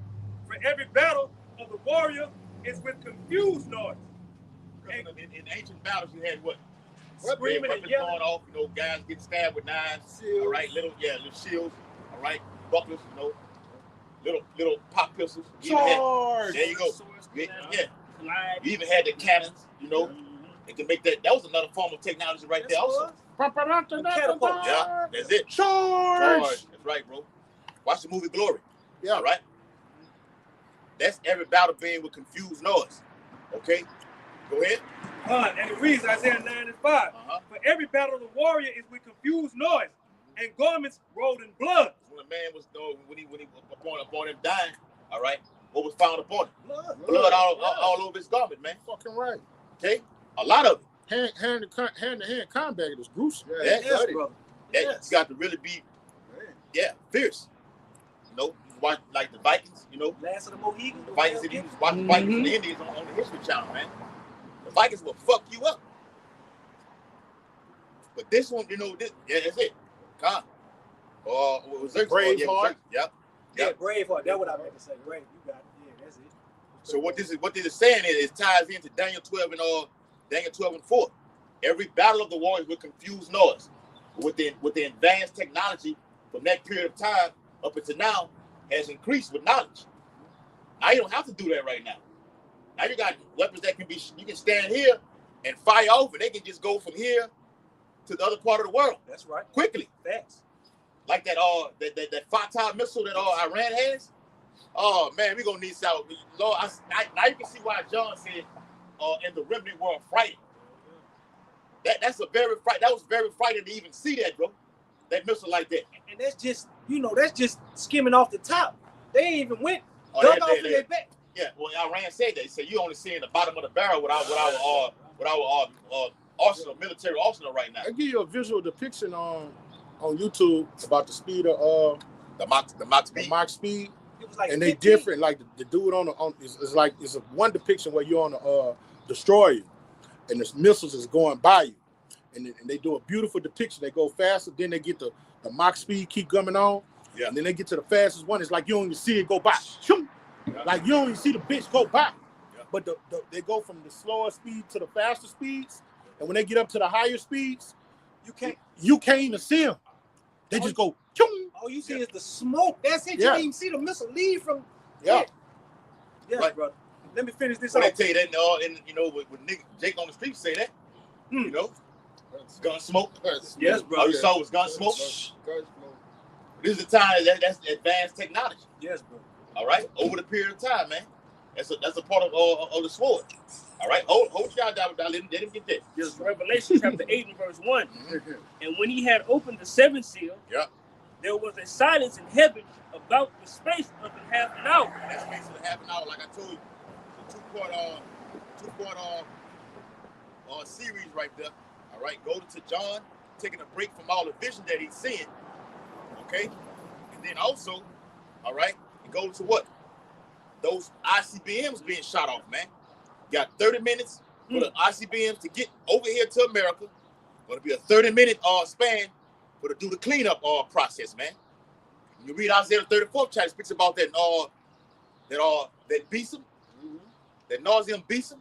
For every battle of the warrior is with confused noise. In ancient battles, you had what? Screaming and yelling. Going off, guys getting stabbed with knives. Shields. All right, little shields. All right, bucklers, little pop pistols. Charge! There you go. Yeah. Slide. You even had the cannons, It can make that. That was another form of technology right there also. Catapult. Yeah, that's it. Charge! That's right, bro. Watch the movie Glory. Yeah. All right. That's every battle being with confused noise. Okay. Go ahead. And it reads Isaiah 9 and 5. For every battle of the warrior is with confused noise and garments rolled in blood. When a man was when he upon him dying, all right, what was found upon him? Blood all over his garment, man. Fucking right. Okay, a lot of it. Hand to hand combat is gruesome. Yeah, Yes, brother. Yes. You got to really be, fierce. You watch like the Vikings. Last of the Mohegans. The Vikings. If you watch the Vikings and the Indians on the History Channel, man, the Vikings will fuck you up. But this one, that's it. Khan. Was there Braveheart? Yep. Yeah, Braveheart. That's what I meant to say. Brave. You got it. Yeah, that's it. So what this is saying is it ties into Daniel 12 and 4. Every battle of the war is with confused noise. With the advanced technology from that period of time up until now has increased with knowledge. Now you don't have to do that right now. Now you got weapons that you can stand here and fire off, and they can just go from here to the other part of the world. That's right. Quickly. Facts. Like that Baton missile that Iran has. Oh man, we're gonna need some. Lord, now you can see why John said in the remnant world frightened. That was very frightening to even see that, bro. That missile like that. And that's just, that's just skimming off the top. They ain't even went dug off in their back. Yeah, well, Iran said that. He said you only seeing the bottom of the barrel with our arsenal, military arsenal right now. I give you a visual depiction on YouTube about the speed of The Mach speed. the Mach speed, It was like and they 15. different. Like the dude it's a one depiction where you're on a destroyer, and the missiles is going by you, and they do a beautiful depiction. They go faster, then they get the Mach speed keep coming on, and then they get to the fastest one. It's like you don't even see it go by. Like you don't even see the bitch go by, but they go from the slower speed to the faster speeds, and when they get up to the higher speeds, you can't even see them. They just go. All you see is the smoke. That's it. You can't even see the missile leave from. Yeah. Yes, Right. brother. Let me finish this When they off. tell you that, when Nick Jake on the street say that, gun smoke. Yes, All brother. you saw was gun smoke. This is the time that's advanced technology. Yes, bro. All right, over the period of time, man. That's a part of the sword. All right, hold y'all down. Let him get that. Just Revelation chapter 8 and verse 1. And when he had opened the seventh seal, there was a silence in heaven about the space of half an hour. That space of half an hour, like I told you, the two-part series right there. All right, go to John, taking a break from all the vision that he's seeing. Okay, and then also, all right, it goes to what? Those ICBMs being shot off, man. You got 30 minutes for the ICBMs to get over here to America. Going to be a 30-minute span for to do the cleanup process, man. You read Isaiah 34th chapter, speaks about that besom, that nauseum besom,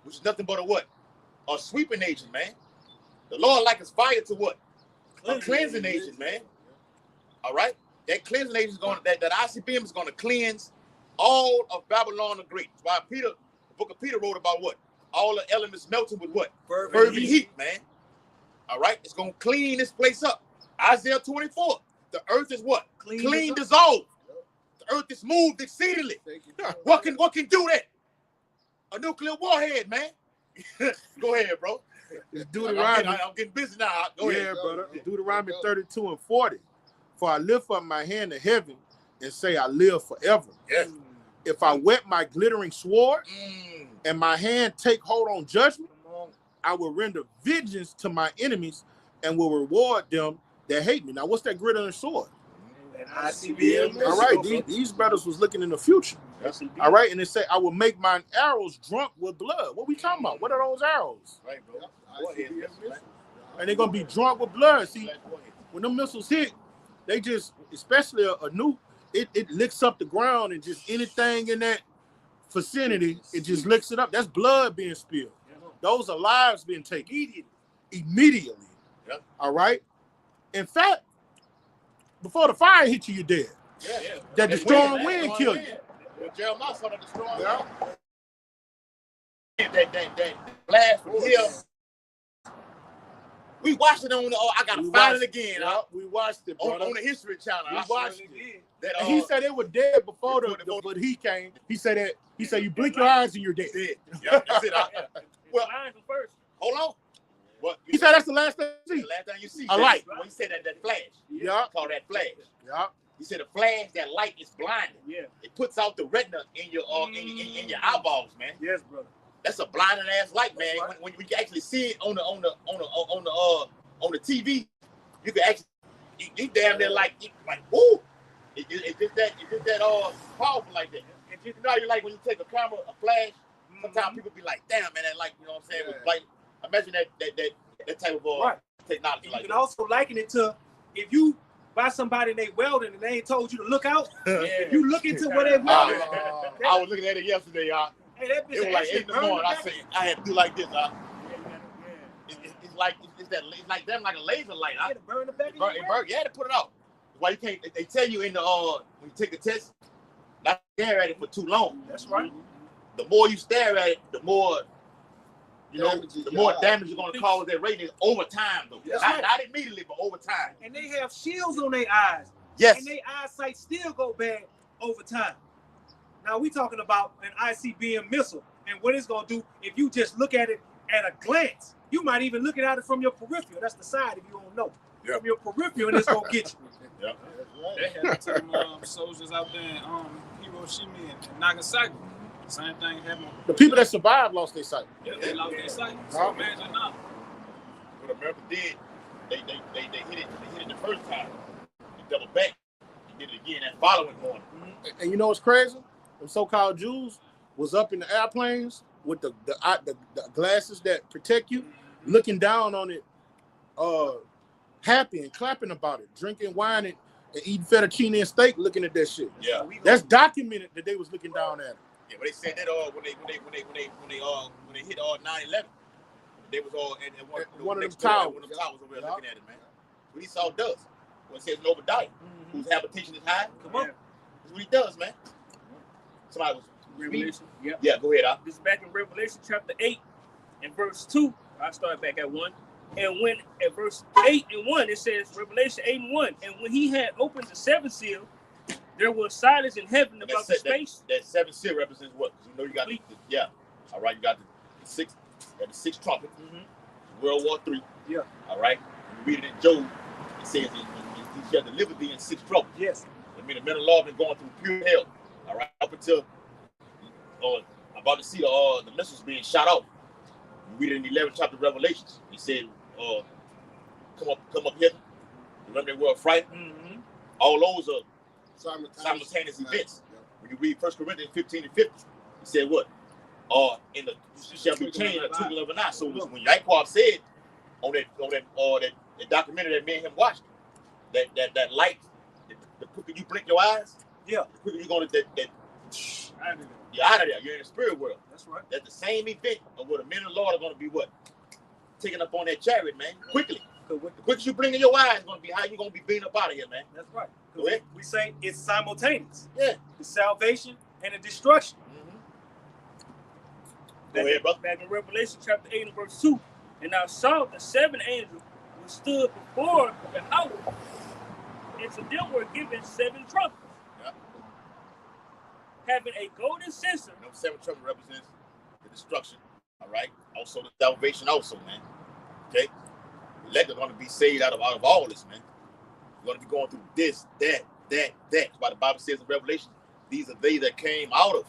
which is nothing but a sweeping agent, man. The Lord likens fire to what? A cleansing agent, man. All right, that cleansing agent is that ICBM is going to cleanse all of Babylon the Great. That's why the book of Peter wrote about what? All the elements melting with what? Fervent heat, man. All right, it's going to clean this place up. Isaiah 24, the earth is what? Clean dissolved. The earth is moved exceedingly. What can do that? A nuclear warhead, man. Go ahead, bro. It's Deuteronomy. I'm getting busy now. Go ahead, brother. Deuteronomy 32 and 40. For I lift up my hand to heaven and say, I live forever. Yes. If I wet my glittering sword and my hand take hold on judgment, I will render vengeance to my enemies and will reward them that hate me. Now, what's that grid on the sword? And ICBM. All right, these brothers was looking in the future. Yes, All right, and it said, I will make mine arrows drunk with blood. What we talking about? What are those arrows? right, bro. Go ahead, man. And they're going to be drunk with blood. See, when them missiles hit, they just, especially a nuke, it licks up the ground and just anything in that vicinity, it just licks it up. That's blood being spilled. Those are lives being taken. Immediately. Yep. All right? In fact, before the fire hit you, you're dead. Yeah. That destroying wind kill you. Well, Jeremiah saw that destroying wind. That blast from here. We watched it on the. I gotta find it again. We watched it, brother. On the History Channel. We watched it. That, And he said it was dead before but he came. He said you blink your eyes and you're dead. Yeah, that's it. Well, first. hold on. What He said that's the last thing you see. the last time you see? A light. When he said that flash. Yeah. Call that flash. Yeah. He said a flash, that light is blinding. Yeah. It puts out the retina in your in your eyeballs, man. Yes, brother. That's a blinding ass light, man. When you actually see it on the TV, you can actually you damn near like whoo. It's just that powerful like that. And you know, you like when you take a camera, a flash. Sometimes people be like, "Damn, man, that light." You know what I'm saying? Yeah. Like, imagine that type of technology. You like can that. also liken it to if you buy somebody and they welding and they ain't told you to look out. If you look into where they welding, I was looking at it yesterday, y'all. hey, that bitch It was like 8 in the morning. I said I had to do like this, It's like them like a laser light. You had to burn the back of your You had to put it out. Why you can't? They tell you in the when you take the test, not stare at it for too long. That's right. The more you stare at it, the more Damage is the more your damage you're gonna cause that rating over time, though. That's Not, right. not immediately, but over time. And they have shields on their eyes. Yes. And their eyesight still go bad over time. Now we talking about an ICBM missile and what it's gonna do if you just look at it at a glance. You might even look at it from your peripheral. That's the side if you don't know. Yep. From your peripheral, and it's gonna get you. Yep. They had some soldiers out there in Hiroshima and Nagasaki. Same thing happened. The people that survived lost their sight. Yeah, they lost their sight. So imagine now. What America did, they hit it the first time. They doubled back. They did it again that following morning. And you know what's crazy? Them so-called Jews was up in the airplanes with the glasses that protect you, looking down on it, happy and clapping about it, drinking wine and eating fettuccine and steak, looking at that shit. Yeah. That's documented that they was looking down at it. Yeah, but they said that when they hit 9/11, they was all in One of them next door, towers. one of them towers over there looking at it, man. What he saw does. What it says in Obadiah, whose habitation is high. Come on. That's what he does, man. Somebody was Revelation. Yep. Yeah, go ahead, This is back in Revelation chapter 8 and verse 2. I start back at 1. And when at verse 8 and 1, it says, Revelation 8 and 1. And when he had opened the seventh seal, there was silence in heaven about the space. That seventh seal represents what? Because you know you got all right, you got the sixth trumpet, World War III. Yeah. All right. You read it in Job, it says he shall deliver thee in 6 troubles. Yes. I mean, the men of law have been going through pure hell. All right, up until I'm about to see the missiles being shot out. You read it in the 11th chapter of Revelations. He said, come up here. Remember they were frightened? All those are simultaneous events. Yeah. When you read 1 Corinthians 15 and 50, he said what? You shall be changed in a twinkling of an eye. So when Yaquab said on that documentary that me and him watched, that light, the quicker you blink your eyes, Yeah. the quicker you're gonna you're out of there. You're in the spirit world. That's right. That's the same event of what the men of the Lord are gonna be what? Taking up on that chariot, man. Quickly. The quicker you blink in your eyes is gonna be how you gonna be beating up out of here, man. That's right. Go ahead. We say it's simultaneous. Yeah. The salvation and the destruction. Go ahead, brother. Back in Revelation chapter 8 and verse 2. And I saw the 7 angels who stood before the house, and to them were given 7 trumpets, having a golden censer. You know, 7 trumpet represents the destruction. All right. Also the salvation, also, man. Okay. The elect are going to be saved out of all this, man. We're going to be going through this, that. That's why the Bible says in Revelation, these are they that came out of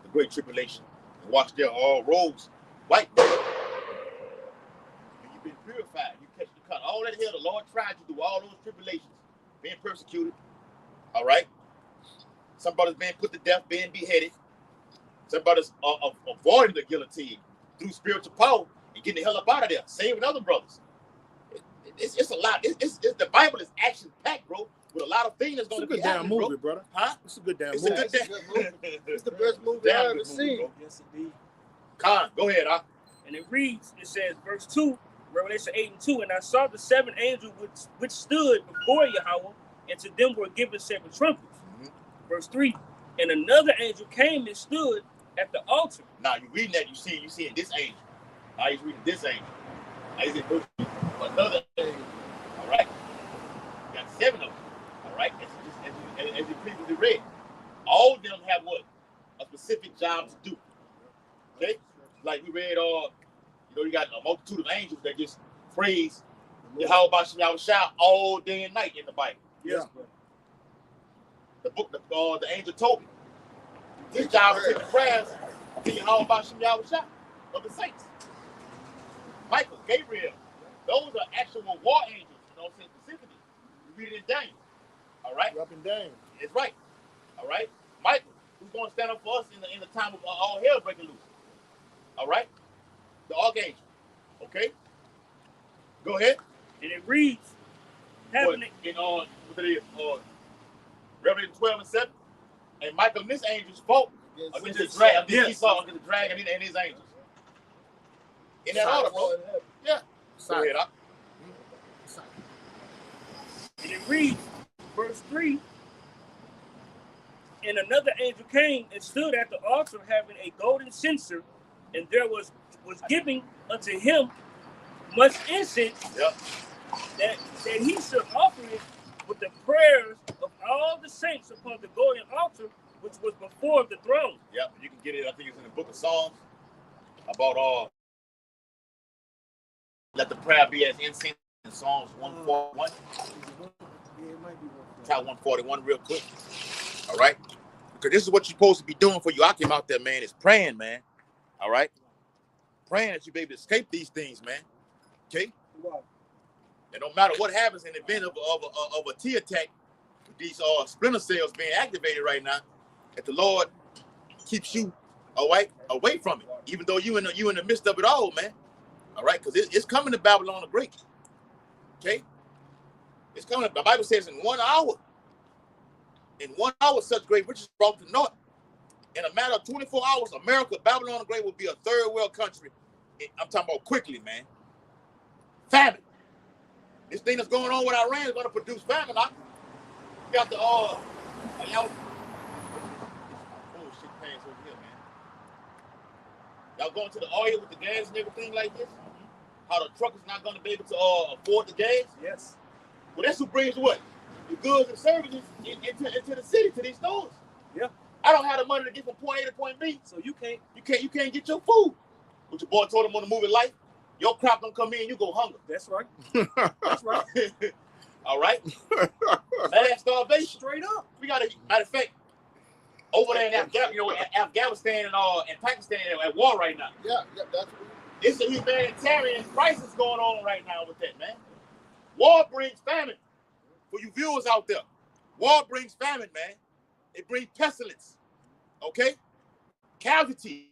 the great tribulation and washed their all robes white. purified. You cut all that hell. The Lord tried you through all those tribulations, being persecuted. All right. Some brothers being put to death, being beheaded. Some brothers avoiding the guillotine through spiritual power and getting the hell up out of there, saving other brothers. It's a lot. The Bible is action packed, bro, with a lot of things that's going to be happening, movie, bro. brother. Huh? It's a good damn It's movie. a good movie. It's the best movie I've ever seen. Yes, indeed. Khan, go ahead, huh? And it reads, it says, verse 2, Revelation 8 and 2, and I saw the seven angels which stood before Yahweh, and to them were given seven trumpets. Mm-hmm. Verse 3, and another angel came and stood at the altar. Now you reading that, you see this angel. Now he's reading this angel. Now he's in another angel. All right. You got seven of them. All right. As you previously read, all of them have what? A specific job to do. Okay. Like we read, you got a multitude of angels that just praise Yahweh Bashim Shah all day and night in the Bible. Yes, The book, the angel told me. His job is to take the prayers to Yahweh Bashim Shah of the saints. Michael, Gabriel, those are actual war angels, specifically. You read it in Daniel. All right? Up and down. It's right. All right? Michael, who's going to stand up for us in the time of all hell breaking loose. All right? The archangel. Okay? Go ahead. And it reads, What it is, Revelation 12 and 7. And Michael and his angels fought against the dragon, Esau against the dragon and his angels. In that order, bro. Yeah. Go ahead, Doc. and it reads, verse 3, and another angel came and stood at the altar having a golden censer, and there was giving unto him much incense, that he should offer it with the prayers of all the saints upon the golden altar which was before the throne. Yep, you can get it. I think it's in the book of Psalms about let the prayer be as incense in Psalms 141. Try 141 real quick. All right, because this is what you're supposed to be doing for you. I came out there, man. Is praying, man. All right, praying that you be able to escape these things, man. Okay. And no matter what happens in the event of a T attack, with these splinter cells being activated right now, that the Lord keeps you away from it, even though you in the midst of it all, man. All right, because it's coming to Babylon the Great. Okay, it's coming. The Bible says in 1 hour, such great riches brought to naught. In a matter of 24 hours, America, Babylon the Great, will be a third world country. I'm talking about quickly, man. Famine. This thing that's going on with Iran is going to produce famine. You got the oh shit, pass over here, man. Y'all going to the oil with the gas and everything like this? How the truckers not going to be able to afford the gas? Yes. Well, that's who brings what? The goods and services into the city, to these stores. Yeah. I don't have the money to get from point A to point B. So you can't get your food. What your boy told him on the movie Life, your crop don't come in, you go hunger. That's right. That's right. All right. Mass starvation. Straight up. We got to, matter of fact, over there in Afghanistan and Pakistan at war right now. Yeah, that's what It's a humanitarian crisis going on right now with that, man. War brings famine. For you viewers out there, war brings famine, man. It brings pestilence, okay? Casualty,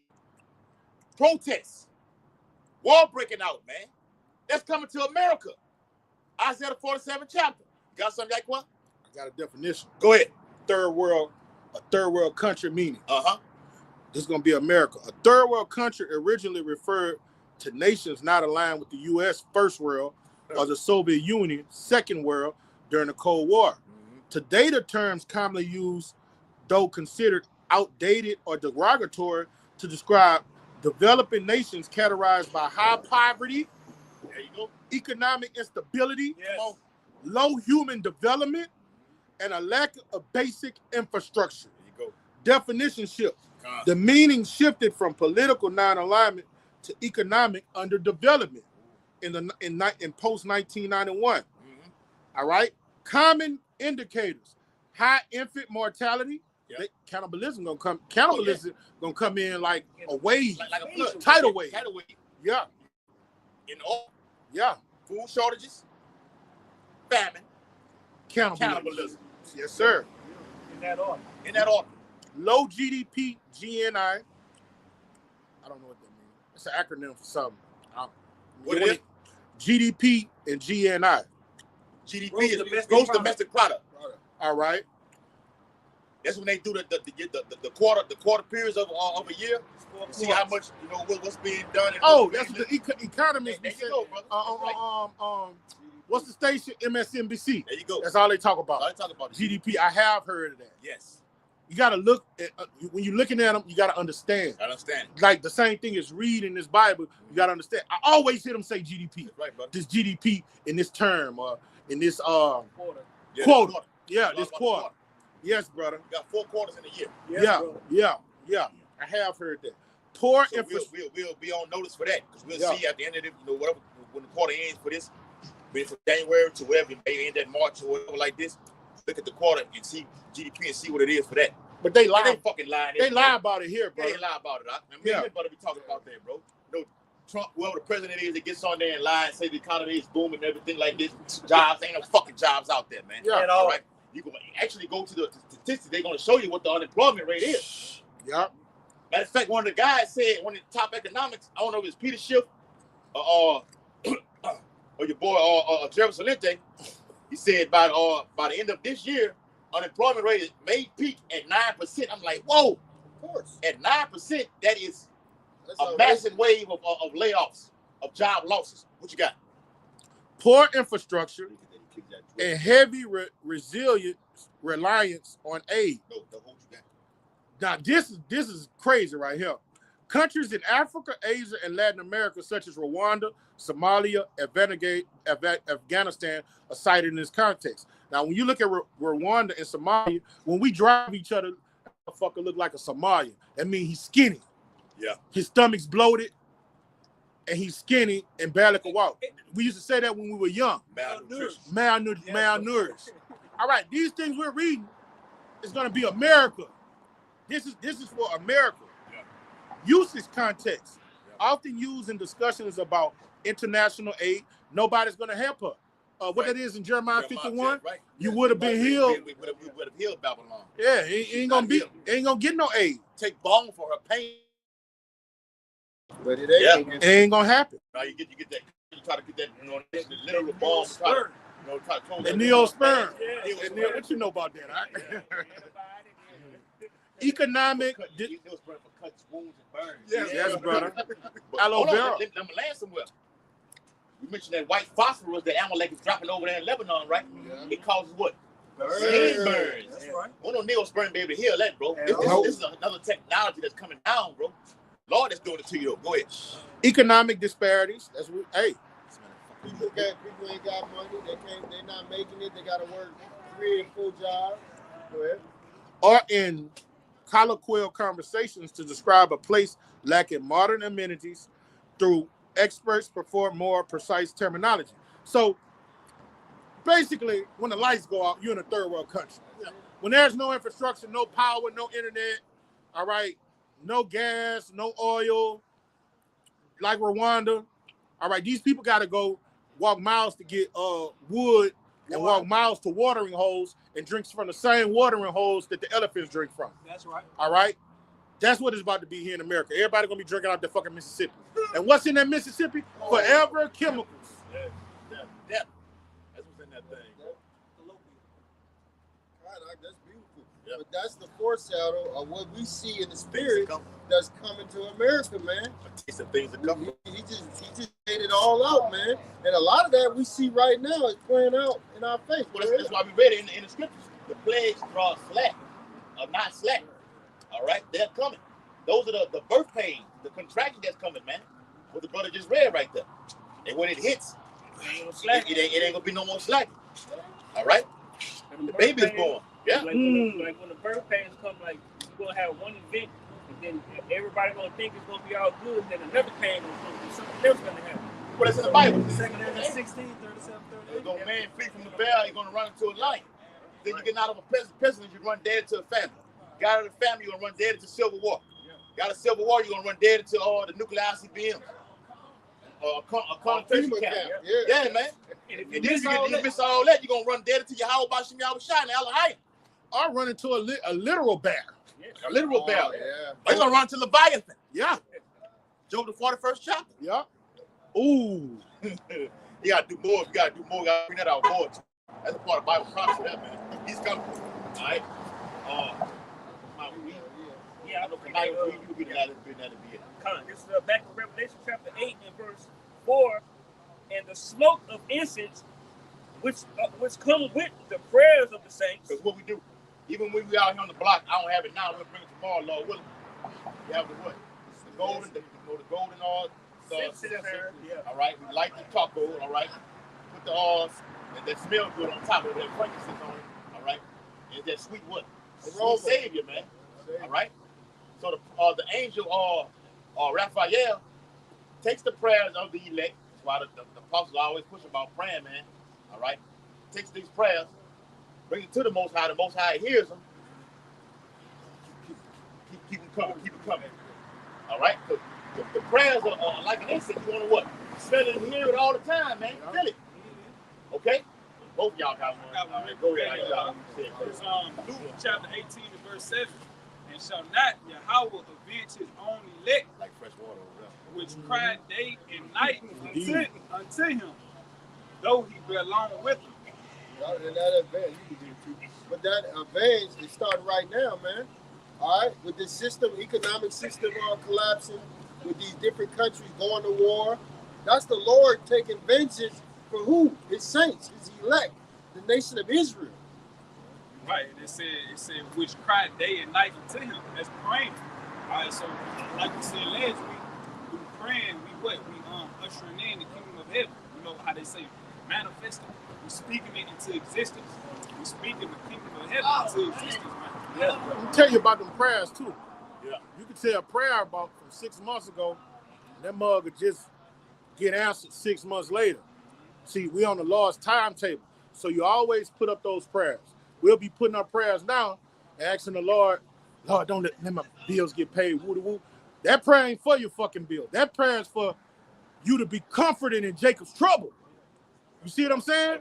protests, war breaking out, man. That's coming to America. Isaiah the 47th chapter. You got something like what? I got a definition. Go ahead. A third world country meaning. Uh-huh. This is going to be America. A third world country originally referred to nations not aligned with the U.S. First World or the Soviet Union Second World during the Cold War. Mm-hmm. Today, the terms commonly used, though considered outdated or derogatory, to describe developing nations categorized by high poverty, There you go. economic instability, Yes. low human development, and a lack of basic infrastructure. There you go. Definition shift. The meaning shifted from political non-alignment to economic underdevelopment in post 1991. Mm-hmm. All right. Common indicators: high infant mortality. Yeah. Cannibalism gonna come in like a wave, Like a flood. tidal wave. Tidal wave. Yeah, In all. yeah. food shortages, famine, cannibalism. Yes, sir. In that order. In that order. Low GDP, GNI. I don't know what that means. It's an acronym for something. What it is? GDP and GNI. GDP is gross domestic product. All right. That's when they do the quarter periods of a year. See how much what's being done. That's what the economists there said. you go, brother. What's the station? MSNBC. There you go. That's all they talk about. All they talk about GDP. I have heard of that. Yes. You got to look at when you're looking at them. You got to understand. I understand. Like the same thing as reading this Bible. You got to understand. I always hear them say GDP. That's right, brother. This GDP in this term, in this Quarter. quota. Yeah, this quarter. Yes, brother. You got 4 quarters in a year. Yeah. I have heard that. Poor So infrastructure. we'll be on notice for that because we'll see at the end of the whatever when the quarter ends for this, be it from January to wherever it may end at March or whatever like this. Look at the quarter and see GDP and see what it is for that. But they lie. They fucking lying. They lie about it here, bro. They lie about it. Me brother be talking about that, bro. Trump, whoever the president is, that gets on there and lie and say the economy is booming and everything like this. Jobs ain't no fucking jobs out there, man. Yeah. All right. You can actually go to the statistics. They're going to show you what the unemployment rate is. Yeah. Matter of fact, one of the guys said, one of the top economics, I don't know if it's Peter Schiff or your boy Trevor Salente, he said by the end of this year, unemployment rate may peak at 9%. I'm like, whoa. Of course. At 9%, that is a massive wave of layoffs, of job losses. What you got? Poor infrastructure and heavy reliance on aid. No, what you got? Now, this is crazy right here. Countries in Africa, Asia, and Latin America, such as Rwanda, Somalia, Afghanistan, are cited in this context. Now, when you look at Rwanda and Somalia, when we drive each other, that motherfucker look like a Somalian. That means he's skinny. Yeah. His stomach's bloated, and he's skinny and barely can walk. We used to say that when we were young. Malnourished. All right, these things we're reading is going to be America. This is for America. Yeah. Usage context, often used in discussions about international aid. Nobody's going to help her. What that is in Jeremiah 51, right. you would have been healed. We would have healed Babylon. Yeah, it ain't gonna get no aid. Take balm for her pain. But it ain't. It ain't gonna happen. Now you get that. You try to get that. The literal balm. Try to clone The that. neosperm. Neosperm. What you know about that? Right? Economic. Neosperm for cuts, wounds, and burns. Yes, brother. But Aloe hold on, vera. let me land somewhere. You mentioned that white phosphorus that Amalek is dropping over there in Lebanon, right? Yeah. It causes what? Burns. Skin burns. That's right. Well, no neosperm be able to heal that, bro. This is another technology that's coming down, bro. Lord is doing it to you, though. Go ahead. Economic disparities. That's what. Hey, You look at people ain't got money. They're not making it. They got to work 3 and 4 jobs. Go ahead. or in colloquial conversations to describe a place lacking modern amenities through experts perform more precise terminology. So basically, when the lights go out, you're in a third world country. When there's no infrastructure, no power, no internet, all right, no gas, no oil, like Rwanda, all right, these people got to go walk miles to get wood and walk miles to watering holes and drinks from the same watering holes that the elephants drink from. That's right. All right? That's what it's about to be here in America. Everybody going to be drinking out the fucking Mississippi. And what's in that Mississippi? Forever chemicals. Yeah. That's what's in that thing. Right, that's beautiful. Yep. But that's the foreshadow of what we see in the spirit that's coming to America, man. A taste of things to come. He just laid it all out, man. And a lot of that we see right now is playing out in our face. Well, that's why we read it in the scriptures. The plagues draw slack, or not slack. All right, they're coming. Those are the birth pains, the contraction that's coming, man. What the brother just read right there. And when it hits, it ain't gonna be no more slack. All right, the baby's born. Yeah. Like when the birth pains come, like you're gonna have one event, and then everybody gonna think it's gonna be all good, and then another pain gonna come, something else gonna happen. Well, that's in the Bible. 2 Corinthians 16, 37, 38. Go man flee from the bear, he's gonna run into a lion. Then you get out of a pestilence, you run dead into a famine. Got out of the family, you're gonna run dead into civil war. Got a civil war, you're gonna run dead into all the nuclear ICBMs. concentration FEMA camp. camp, Yeah, man. And if And you then miss you all that, miss all that, you're gonna run dead until your How Bashim Yahweh Shai and Allah. I run into a literal bear. A literal bear. Yeah. They're gonna run to Leviathan. Yeah. Job the 41st chapter. Yeah. Ooh. You gotta do more. You gotta do more. You gotta bring that out more. That's a part of Bible prophecy, that man. He's coming. All right. yeah, I know tonight you will be the guy that's been there to be it. This is back in Revelation chapter 8 and verse 4. And the smoke of incense, which come with the prayers of the saints. Because what we do, even when we out here on the block, I don't have it now. We'll bring it tomorrow, Lord willing. We have the what? The golden, the golden all. Yeah. All right. We light the charcoal. All right. Put the oils and that smell good on top of it. That frankincense on it. All right. And that sweet what? Sweet Savior, man. All right. So the angel Raphael takes the prayers of the elect. That's why the apostles always push about praying, man. All right. Takes these prayers, brings it to the Most High. The Most High hears them. Keep them coming. Keep them coming. All right. So the prayers are like an incense. You want to what? Smell it and hear it all the time, man. Feel it. Okay. Both of y'all got one. All right, go ahead. It's Luke chapter 18 and verse 7. And shall not Yahweh avenge his own elect, Like fresh water over there. which cry day and night unto him, though he be alone with them. And that advance, you can do too. But that advance is starting right now, man. All right, with this system, economic system collapsing, with these different countries going to war, that's the Lord taking vengeance for who? His saints, his elect, the nation of Israel. Right, and it said which cry day and night unto him. That's praying. All right, so like we said last week, we praying, we ushering in the kingdom of heaven. You know how they say manifesting. We speaking it into existence. We speaking the kingdom of heaven into existence, man. Yeah. Let me tell you about them prayers too. Yeah. You could say a prayer about from 6 months ago, and that mug would just get answered 6 months later. See, we on the Lord's timetable. So you always put up those prayers. We'll be putting up prayers now and asking the Lord, don't let my bills get paid. Woo-de-woo. That prayer ain't for your fucking bill. That prayer is for you to be comforted in Jacob's trouble. You see what I'm saying?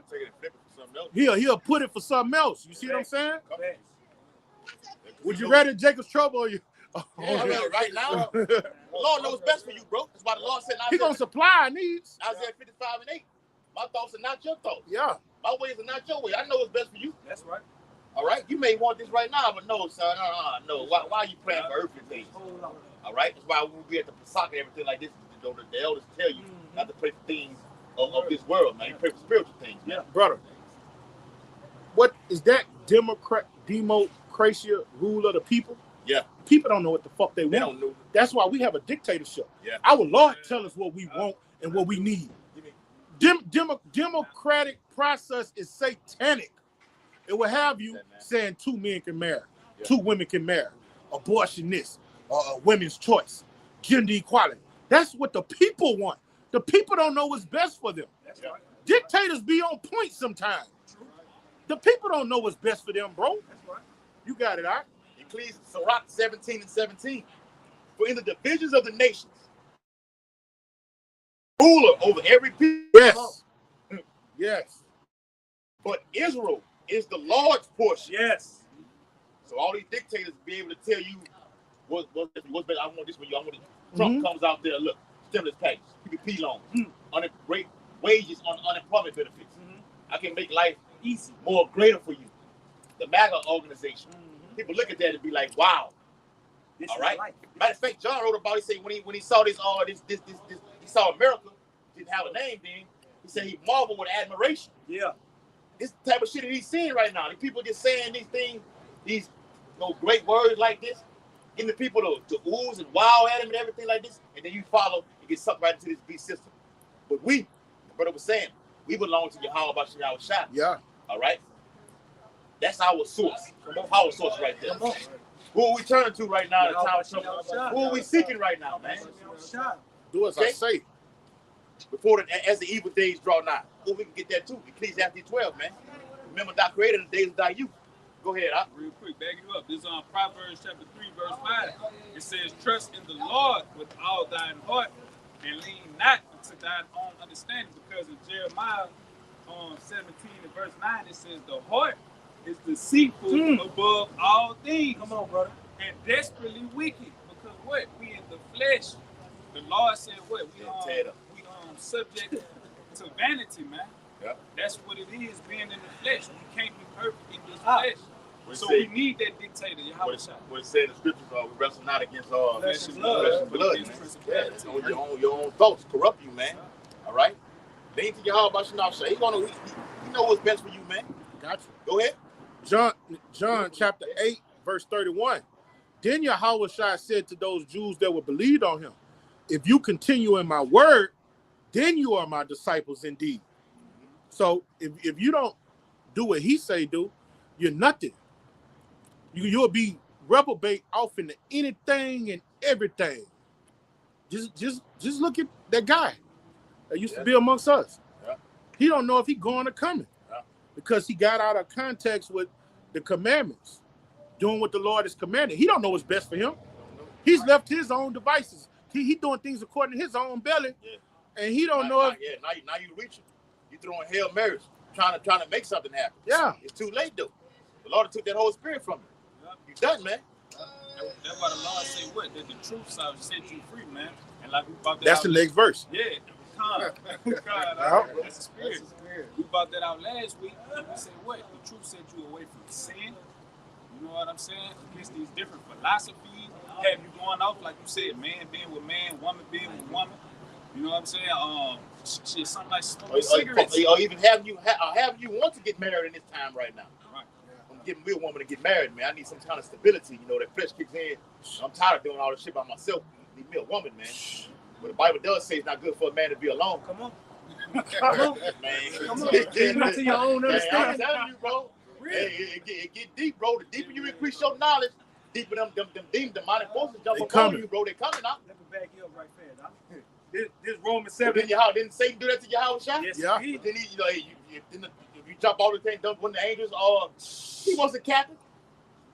He'll put it for something else. You see what I'm saying? Would you rather Jacob's trouble or you? Right now, the Lord knows best for you, bro. That's why the Lord said, He's going to supply our needs. Isaiah 55 and 8. My thoughts are not your thoughts. Yeah. My ways are not your ways. I know what's best for you. That's right. All right? You may want this right now, but no, son. No. Why are you praying for earthly things? All right? That's why we'll be at the Pesach and everything like this. The elders tell you not to pray for things of this world, man. You pray for spiritual things, man. Brother, what is that democracy rule of the people? Yeah. People don't know what the fuck they They want. don't know. That's why we have a dictatorship. Yeah. Our Lord tell us what we want and what we need. Democratic process is satanic. It will have you saying 2 men can marry, 2 women can marry, abortion this, women's choice, gender equality. That's what the people want. The people don't know what's best for them. That's right. Dictators be on point sometimes. The people don't know what's best for them, bro. That's right. You got it, all right? Ecclesiastes 17 and 17. For in the divisions of the nations, ruler over every people. Yes. Yes. But Israel is the Lord's portion. Yes. So all these dictators be able to tell you what's better. I want this for you. I want it. Trump comes out there, look, stimulus package, PPP loans, great wages on unemployment benefits. I can make life easy, more greater for you. The MAGA organization. People look at that and be like, wow. This all is right. life. Matter of fact, John wrote about it. He said when he saw this, he saw America didn't have a name then. He said he marveled with admiration. Yeah. This type of shit that he's seeing right now. The people just saying these things, these great words like this, getting the people to ooze and wow at him and everything like this, and then you follow and get sucked right into this beast system. But the brother was saying, we belong to Yahweh Bashim Yahweh Shai. Yeah. All right? That's our source. Power source right there. Who are we turning to right now in the time of trouble? Who are we seeking right now, man? Do as I say. Before as the evil days draw nigh. Oh, we can get that too. Ecclesiastes 12, man. Remember thou created the days of thy youth. Go ahead, Real quick, back you up. This is on Proverbs chapter 3, verse 5. It says, trust in the Lord with all thine heart, and lean not to thy own understanding, because in Jeremiah 17 and verse 9, it says, the heart is deceitful above all things. Come on, brother. And desperately wicked. Because what? We in the flesh. The Lord said what? We subject to vanity, man. Yep. That's what it is, being in the flesh. We can't be perfect in this flesh. So we need that dictator. What it said in the scriptures, we wrestle not against flesh and blood, blood. man. Your own thoughts corrupt you, man. All right? They ain't to your heart about you. He know what's best for you, man. Got you. Go ahead. John chapter 8, verse 31. Then Yahweh said to those Jews that would believe on him, if you continue in my word, then you are my disciples indeed. So if you don't do what he say do, you're nothing. You'll be reprobate off into anything and everything. Just look at that guy that used to be amongst us. Yeah. He don't know if he's going or coming because he got out of context with the commandments, doing what the Lord is commanding. He don't know what's best for him. He's left his own devices. He doing things according to his own belly, and he don't know if. Yeah, now you reaching. You throwing Hail Marys, trying to make something happen. Yeah, it's too late though. The Lord took that Holy Spirit from you. You done, man. That's why the Lord say what? That the truth shall set you free, man. And like we brought that that's out, the next verse. Yeah, that's the spirit. We brought that out last week, and we said what? The truth set you away from sin. You know what I'm saying? Against these different philosophies, have you going off like you said, man being with man, woman being with woman. You know what I'm saying? Shit, something like smoking cigarettes. Or even having you want to get married in this time right now. Right. I'm getting me a woman to get married, man. I need some kind of stability. You know, that flesh kicks in. I'm tired of doing all this shit by myself. I need me a woman, man. But the Bible does say it's not good for a man to be alone. Come on. Come on. Come to your own understanding. I'm telling you, bro. Hey, it get deep, bro. The deeper you increase your knowledge, deeper them demonic forces jump up on you, bro. They coming out. Let me back you up right there, dog. This Romans 7. Didn't Satan do that to Yahweh? Yes, yeah. he Then he, if you jump all the things, when the angels he was the captain.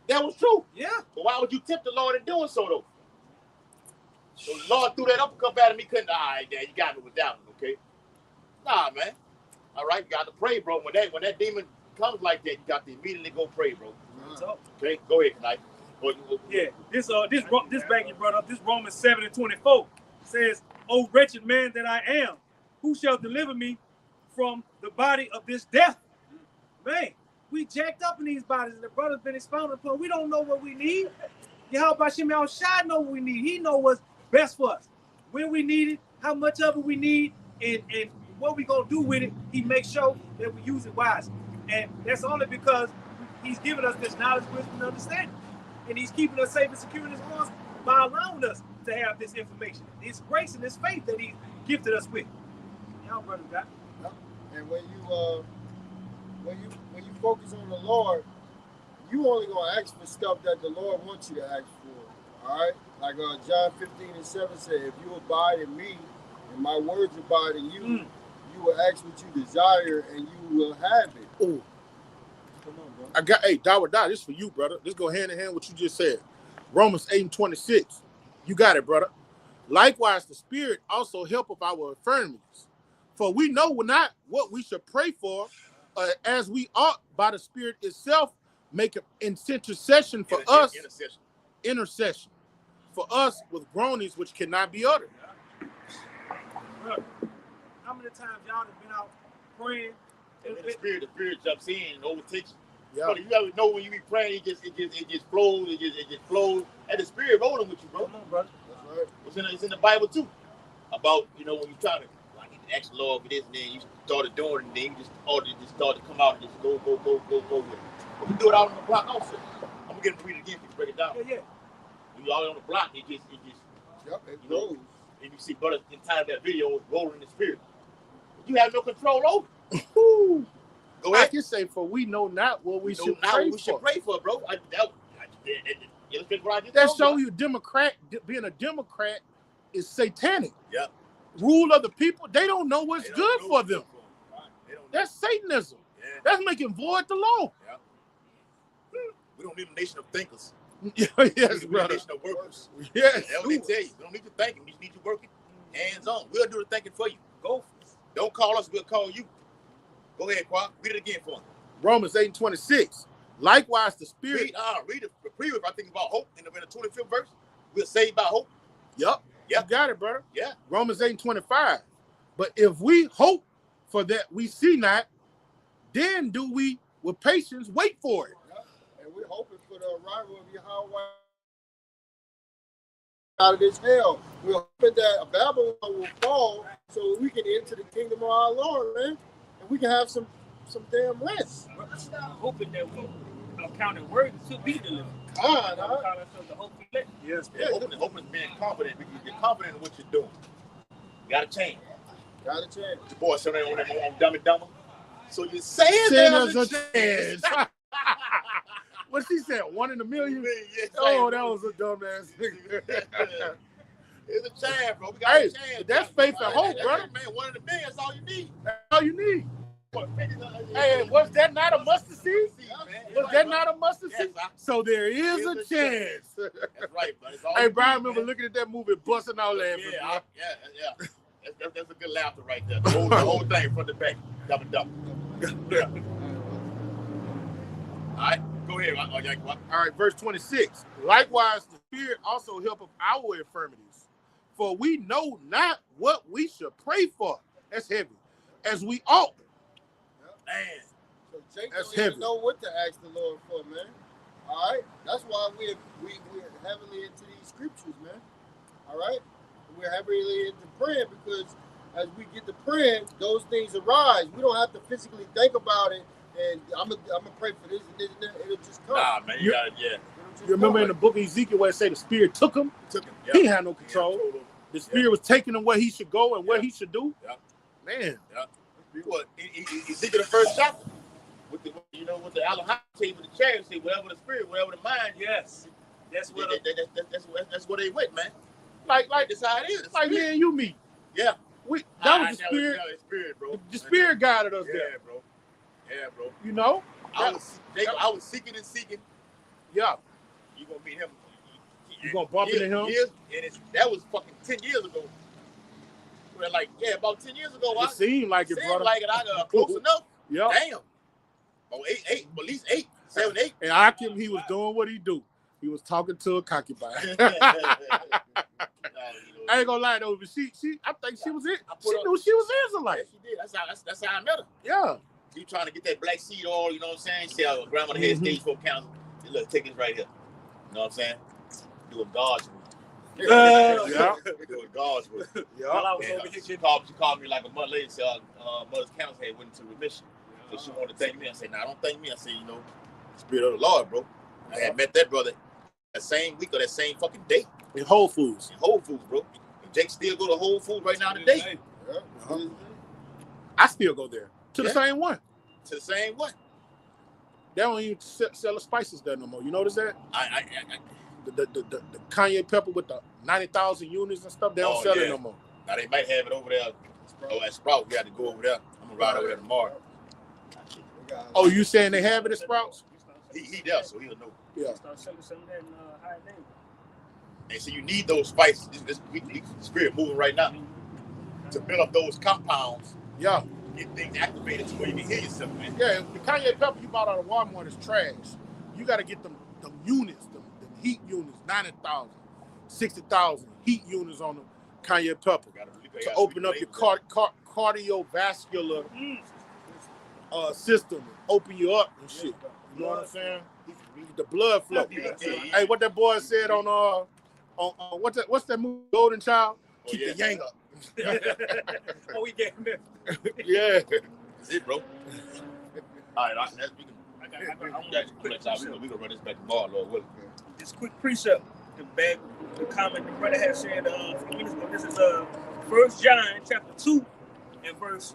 That was true. Yeah. But why would you tempt the Lord in doing so, though? So the Lord threw that uppercut at him. He couldn't. All right, Dad, you got me with that one, okay? Nah, man. All right, you got to pray, bro. When that demon comes like that, you got to immediately go pray, bro. Okay, go ahead, tonight. Yeah, this back you brought up, this Romans 7 and 24 says, "O wretched man that I am, who shall deliver me from the body of this death?" Man, we jacked up in these bodies, and the brother's been expounded upon. We don't know what we need. Yahweh Shem El Shai know what we need. He know what's best for us, when we need it, how much of it we need, and what we gonna do with it. He makes sure that we use it wisely, and that's only because he's given us this knowledge, wisdom, and understanding. And he's keeping us safe and secure in his arms by allowing us to have this information. It's grace and this faith that he gifted us with. Y'all brothers got it. And when you focus on the Lord, you only gonna ask for stuff that the Lord wants you to ask for. All right? Like John 15 and 7 said, if you abide in me and my words abide in you, you will ask what you desire and you will have it. Ooh. Come on, bro. Dawa, this for you, brother. This go hand in hand with what you just said. Romans 8 and 26. You got it, brother. Likewise, the Spirit also helpeth our infirmities. For we know not what we should pray for, as we ought by the Spirit itself, make an intercession for us. Intercession for us with groanings which cannot be uttered. Look, how many times y'all have been out praying? And the spirit jumps in and overtakes you. Yeah. But you ever know when you be praying, it just flows, it just flows, and the Spirit rolling with you, bro. Come on, brother. That's right. It's in the Bible too. About when you try to ask the Lord for this, and then you started doing it, and then you just start to come out and just go with it. But we do it out on the block also. I'm gonna get him to read it again to break it down. Yeah. When you all on the block, it just Yep, it you know, grows. and you see brother in time that video is rolling in the Spirit. You have no control over. Go I ahead. can say, for we know not what we should Now pray we for. should pray for, bro. That show you Democrat, being a Democrat is satanic. Yeah. Rule of the people, they don't know what's good for them. That's Satanism. Yeah. That's making void the law. Yeah. We don't need a nation of thinkers. Yes, We need a brother. nation of workers. Yes. That's what they tell you. You don't need to think, you just need you working. Hands on. We'll do the thinking for you. Go for it. Don't call us, we'll call you. Go ahead, Quad. Read it again for him. Romans 8:26. Likewise, the Spirit. Read the preview. I think about hope in the 25th verse. We're saved by hope. Yep. Yep. You got it, brother. Yeah. Romans 8:25. But if we hope for that we see not, then do we with patience wait for it. Yeah. And we're hoping for the arrival of Yahweh out of this hell. We're hoping that Babylon will fall so we can enter the kingdom of our Lord, man. And we can have some damn rest. I'm hoping that we are counted worthy to be delivered. God, Call ourselves the hope we let. Yes, Yeah, hoping is being confident because you're confident in what you're doing. You gotta change. got a chance. The boy said on Dumb and Dumber. So you're saying There's there's a chance. What she said? 1 in a million? Yeah, Oh, that was a dumbass nigga. There's a chance, bro. We got Hey, a chance. that's faith and hope, brother. Man, 1 in a million, that's all you need. That's all you need. What, Hey, was that not a mustard seed? man. Was that not a mustard Yes, seed? sir. So there is a There's a chance. That's right, bro. It's all Hey, you Brian, need, remember man. looking at that movie, busting out laughing. Yeah. That's a good laughter right there. The whole thing from the back. Dumb and Dumber. Yeah. All right, go ahead. All right, verse 26. Likewise, the Spirit also helpeth our infirmities, for we know not what we should pray for. That's heavy. As we ought. Man. So Jake That's don't even heavy. know what to ask the Lord for, man. All right? That's why we're heavily into these scriptures, man. All right? We're heavily into praying because as we get to praying, those things arise. We don't have to physically think about it and I'm gonna pray for this and this and that. It'll just come. Nah, man, you got yeah. You remember in the book of Ezekiel where it say the Spirit took him? Took him. He had no control. The Spirit was taking him where he should go and what he should do. Yeah. Man. Yeah. What? Ezekiel the first chapter. With the Alahai table, the chariot, say whatever the spirit, whatever the mind. Yes. That's what that's where they went, man. Like That's how it is. like me and you meet. Yeah. That was the Spirit. Spirit, bro. The Spirit guided us Yeah, there. bro. Yeah, bro. You know? I was seeking and seeking. Yeah. You gonna meet him. You gonna bump into him? That was fucking 10 years ago. Well, like, about 10 years ago. It seemed like it, brother. Like it. I got close enough. Yeah. Damn. Oh, eight, at least 8, 7, 8. And Akim, he was doing what he do. He was talking to a concubine. I ain't gonna lie though, but I think she was it. She knew she was Israelite. She did. That's how I met her. Yeah. You trying to get that black seed oil, you know what I'm saying? She said, grandmother had stage 4 cancer. Look, take this right here. You know what I'm saying? Doing God's work. Yeah. Doing God's work. While And, she called me like a month later and said, mother's cancer had went into remission. So she wanted to thank me. I said, nah, don't thank me. I said, Spirit of the Lord, bro. I had met that brother that same week or that same fucking day. In Whole Foods. In Whole Foods, bro. And Jake still go to Whole Foods right now today. I still go there. To the same one. To the same one. They don't even sell the spices there no more. You notice that? The Kanye pepper with the 90,000 units and stuff, they don't sell it no more. Now they might have it over there. At Sprout. We had to go over there. I'm gonna ride over there tomorrow. Oh, you saying they have it at Sprouts? He does, so he'll know. Yeah. Start selling some of that in high name. And so you need those spices. This spirit moving right now to build up those compounds. Yeah. Get things activated to where you can hear yourself, man. Yeah, the Kanye pepper you bought out of Walmart is trash. You got to get them units, them heat units, 90,000, 60,000 heat units on the Kanye pepper to open up your cardiovascular system, open you up and shit. You know what I'm saying? The blood flow. Hey, what that boy said on what's that movie, Golden Child? Keep the yang up. Oh, we get him. Yeah. That's it, bro. All right, we can run this back tomorrow, Lord willing. This quick precept, the comment the brother has said a few minutes ago. This is 1 John chapter 2 and verse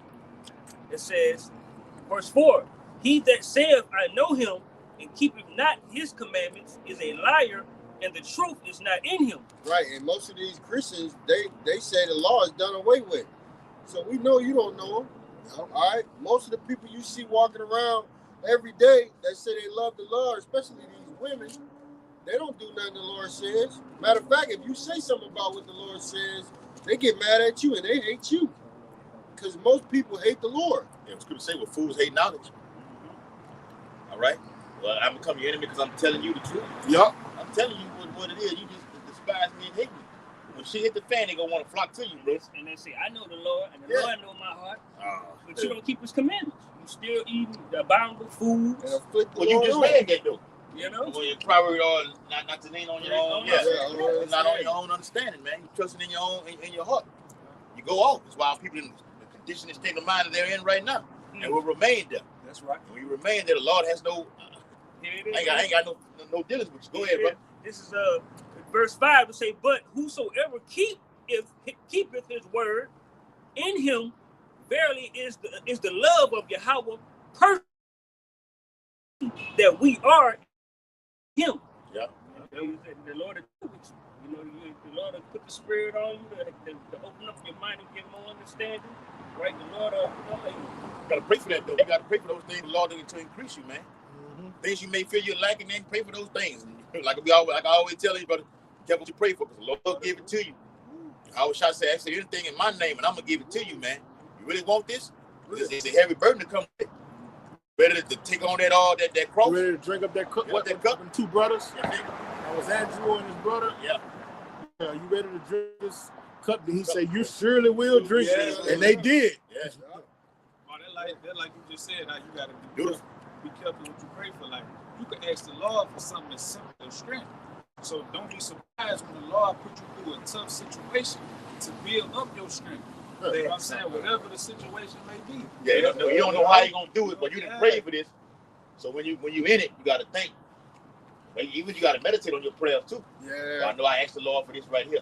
4. He that saith, I know him, and keepeth not his commandments is a liar, and the truth is not in him. Right, and most of these Christians, they say the law is done away with. So we know you don't know them. All right? Most of the people you see walking around every day that say they love the Lord, especially these women, they don't do nothing the Lord says. Matter of fact, if you say something about what the Lord says, They get mad at you and they hate you. Because most people hate the Lord. Yeah, it's good to say, well, fools hate knowledge. All right? Well, I'm becoming your enemy because I'm telling you the truth. Yup. I'm telling you what it is. You just despise me and hate me. When she hit the fan, they gonna want to flock to you, bro. And they say, I know the Lord, and the Yeah. Lord know my heart. But Yeah. you don't keep his commandments. You still eating the abominable foods. And afflict the Well, you Lord just on. read that, though. You know? Well, your priority are not to lean on your own. Yeah. Not on your own understanding, man. You trusting in your own, in your heart. You go off. That's why people in the condition and state of mind that they're in right now, and will remain there. That's right. And when you remain there, the Lord has no. I ain't got no dealings with you. Go ahead, bro. This is verse 5 to say, but whosoever keepeth his word, in him verily is the love of Yahweh person that we are him. Yeah. The Lord, you know, the Lord will put the spirit on you to open up your mind and get more understanding. Right? The Lord, you gotta pray for that though. You gotta pray for those things, the Lord, to increase you, man. Things you may feel you're lacking, then pray for those things. Like I always tell you, brother, careful what you pray for, because the Lord will give it to you. I always try to say, actually, anything in my name, and I'm gonna give it to you, man. You really want this? It's a heavy burden to come with. Better to take on that cross. You ready to drink up that cup? Yeah, What, that cup? them two brothers? Yeah. That was Andrew and his brother. Yeah. You ready to drink this cup? Then he said, you surely will drink it. And they did. Yeah. Well, that like you just said, now you gotta be careful what you pray for. Like you can ask the Lord for something that's simple and strength. So don't be surprised when the Lord put you through a tough situation to build up your strength. You know what I'm saying? Whatever the situation may be. Yeah, you don't know how you're gonna do it, but you didn't pray for this. So when you in it, you gotta think. Even you gotta meditate on your prayers too. Yeah. So I know I asked the Lord for this right here.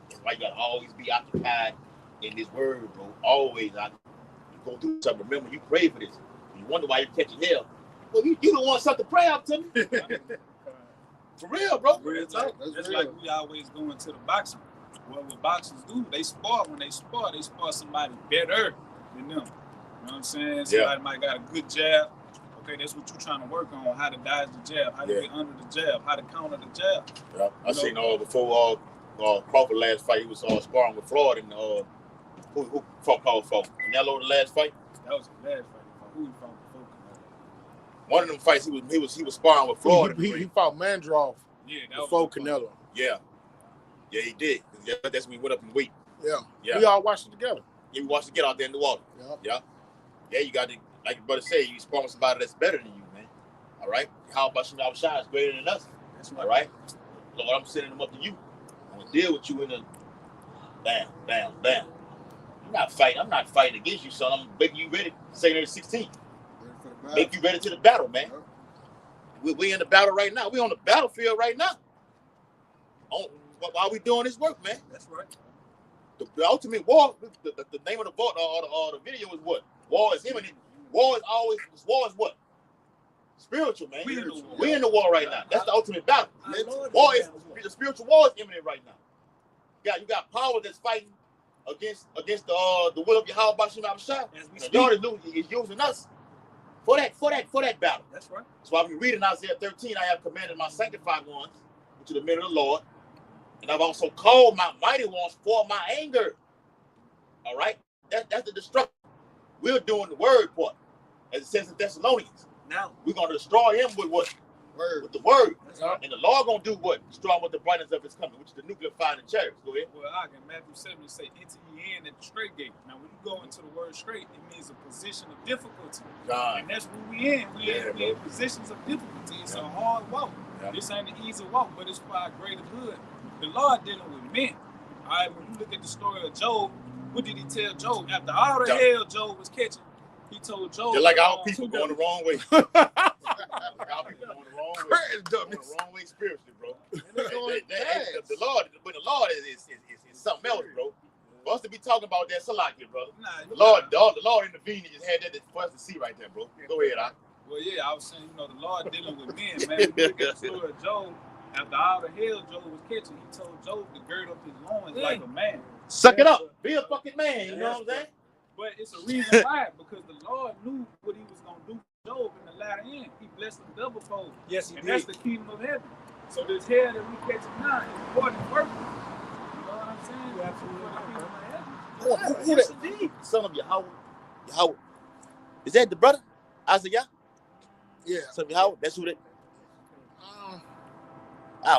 That's why you gotta always be occupied in this word, bro. Always. You go through something. Remember, you pray for this. You wonder why you're catching hell. Well, you don't want something to pray out to me. For real, bro. That's like we always go into the boxing. What boxers do, they spar. When they spar somebody better than them. You know what I'm saying? Somebody might got a good jab. Okay, that's what you're trying to work on, how to dodge the jab, how to get under the jab, how to counter the jab. Yeah, I seen before Crawford last fight, he was sparring with Floyd, and who fought Canelo the last fight? That was the last fight. Who he fought before Canelo? One of them fights, he was sparring with Floyd. He fought Mandroff before Canelo. Yeah, he did. Yeah, that's when he went up in weight. Yeah. We all watched it together. Yeah, we watched it get out there in the water. Yeah. You got to, like your brother said, you sparring with somebody that's better than you, man. All right? How about some outside is greater than us? That's right. All right? Lord, I'm sending them up to you. I'm going to deal with you in the bam. I'm not fighting against you, son. I'm making you ready. 2 16. Make you ready to the battle, man. We in the battle right now. We on the battlefield right now. While we doing this work, man. That's right. The ultimate war, the name of the book or the video is what? War is imminent. War is what? Spiritual, man. We in the war right now. That's the ultimate battle. The spiritual war is imminent right now. You got power that's fighting against the will of Yahweh Bashim Abishai. The Lord is using us for that battle. That's right. So I've been reading Isaiah 13. I have commanded my sanctified ones into the men of the Lord, and I've also called my mighty ones for my anger. All right, that's the destruction. We're doing the word part, as it says in Thessalonians. Now we're gonna destroy him with what? Word. With the word. Right. And the Lord gonna do what? Destroy him with the brightness of his coming, which is the nuclear fire and chariots. Go ahead. Well, in Matthew 7, it say, enter ye in at the straight gate. Now, when you go into the word straight, it means a position of difficulty. And that's where we in. We in positions of difficulty. It's a hard walk. Yeah. This ain't an easy walk, but it's for our greater good. The Lord dealing with men. All right, when you look at the story of Job, what did he tell Job? After all the hell Job was catching, he told Job. They're like our people going the wrong way. Our people going the wrong way. Going the wrong way spiritually, bro. The Lord is something else, bro. For us to be talking about that, Salakia, brother. The Lord intervened and just had that for us to see right there, bro. Go ahead, Well, yeah, I was saying, the Lord dealing with men, man. When you look at the story of Job, after all the hell Job was catching, he told Job to gird up his loins like a man. Suck it up. Be a fucking man, you know what I'm saying? But it's a reason why, because the Lord knew what he was going to do for Job in the latter end. He blessed him double fold. Yes, he did. That's the kingdom of heaven. So this hell that we catching now is important work. You know what I'm You absolutely right. Who that? Son of Yahweh. Yahweh. Is that the brother? Isaiah? Yeah. Son of Yahweh? That's who that.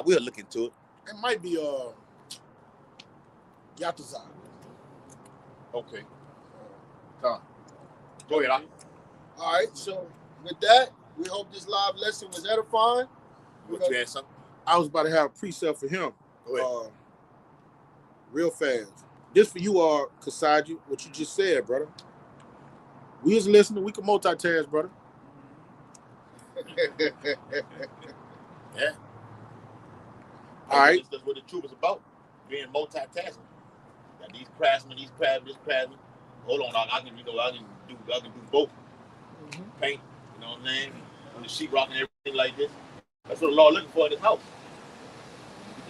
We'll look into it. It might be Yatazar. Okay. Go ahead. All right, so with that, we hope this live lesson was edifying. What you had something? I was about to have a precept for him. Go ahead. Real fast. This for you, Kasaji, what you just said, brother. We was listening. We can multitask, brother. Yeah. All right. That's what the truth is about. Being multitasking. Got these craftsmen, this craftsman. Hold on, I can do both. Mm-hmm. Paint, you know what I'm saying? On the sheetrock and everything like this. That's what the Lord looking for in this house.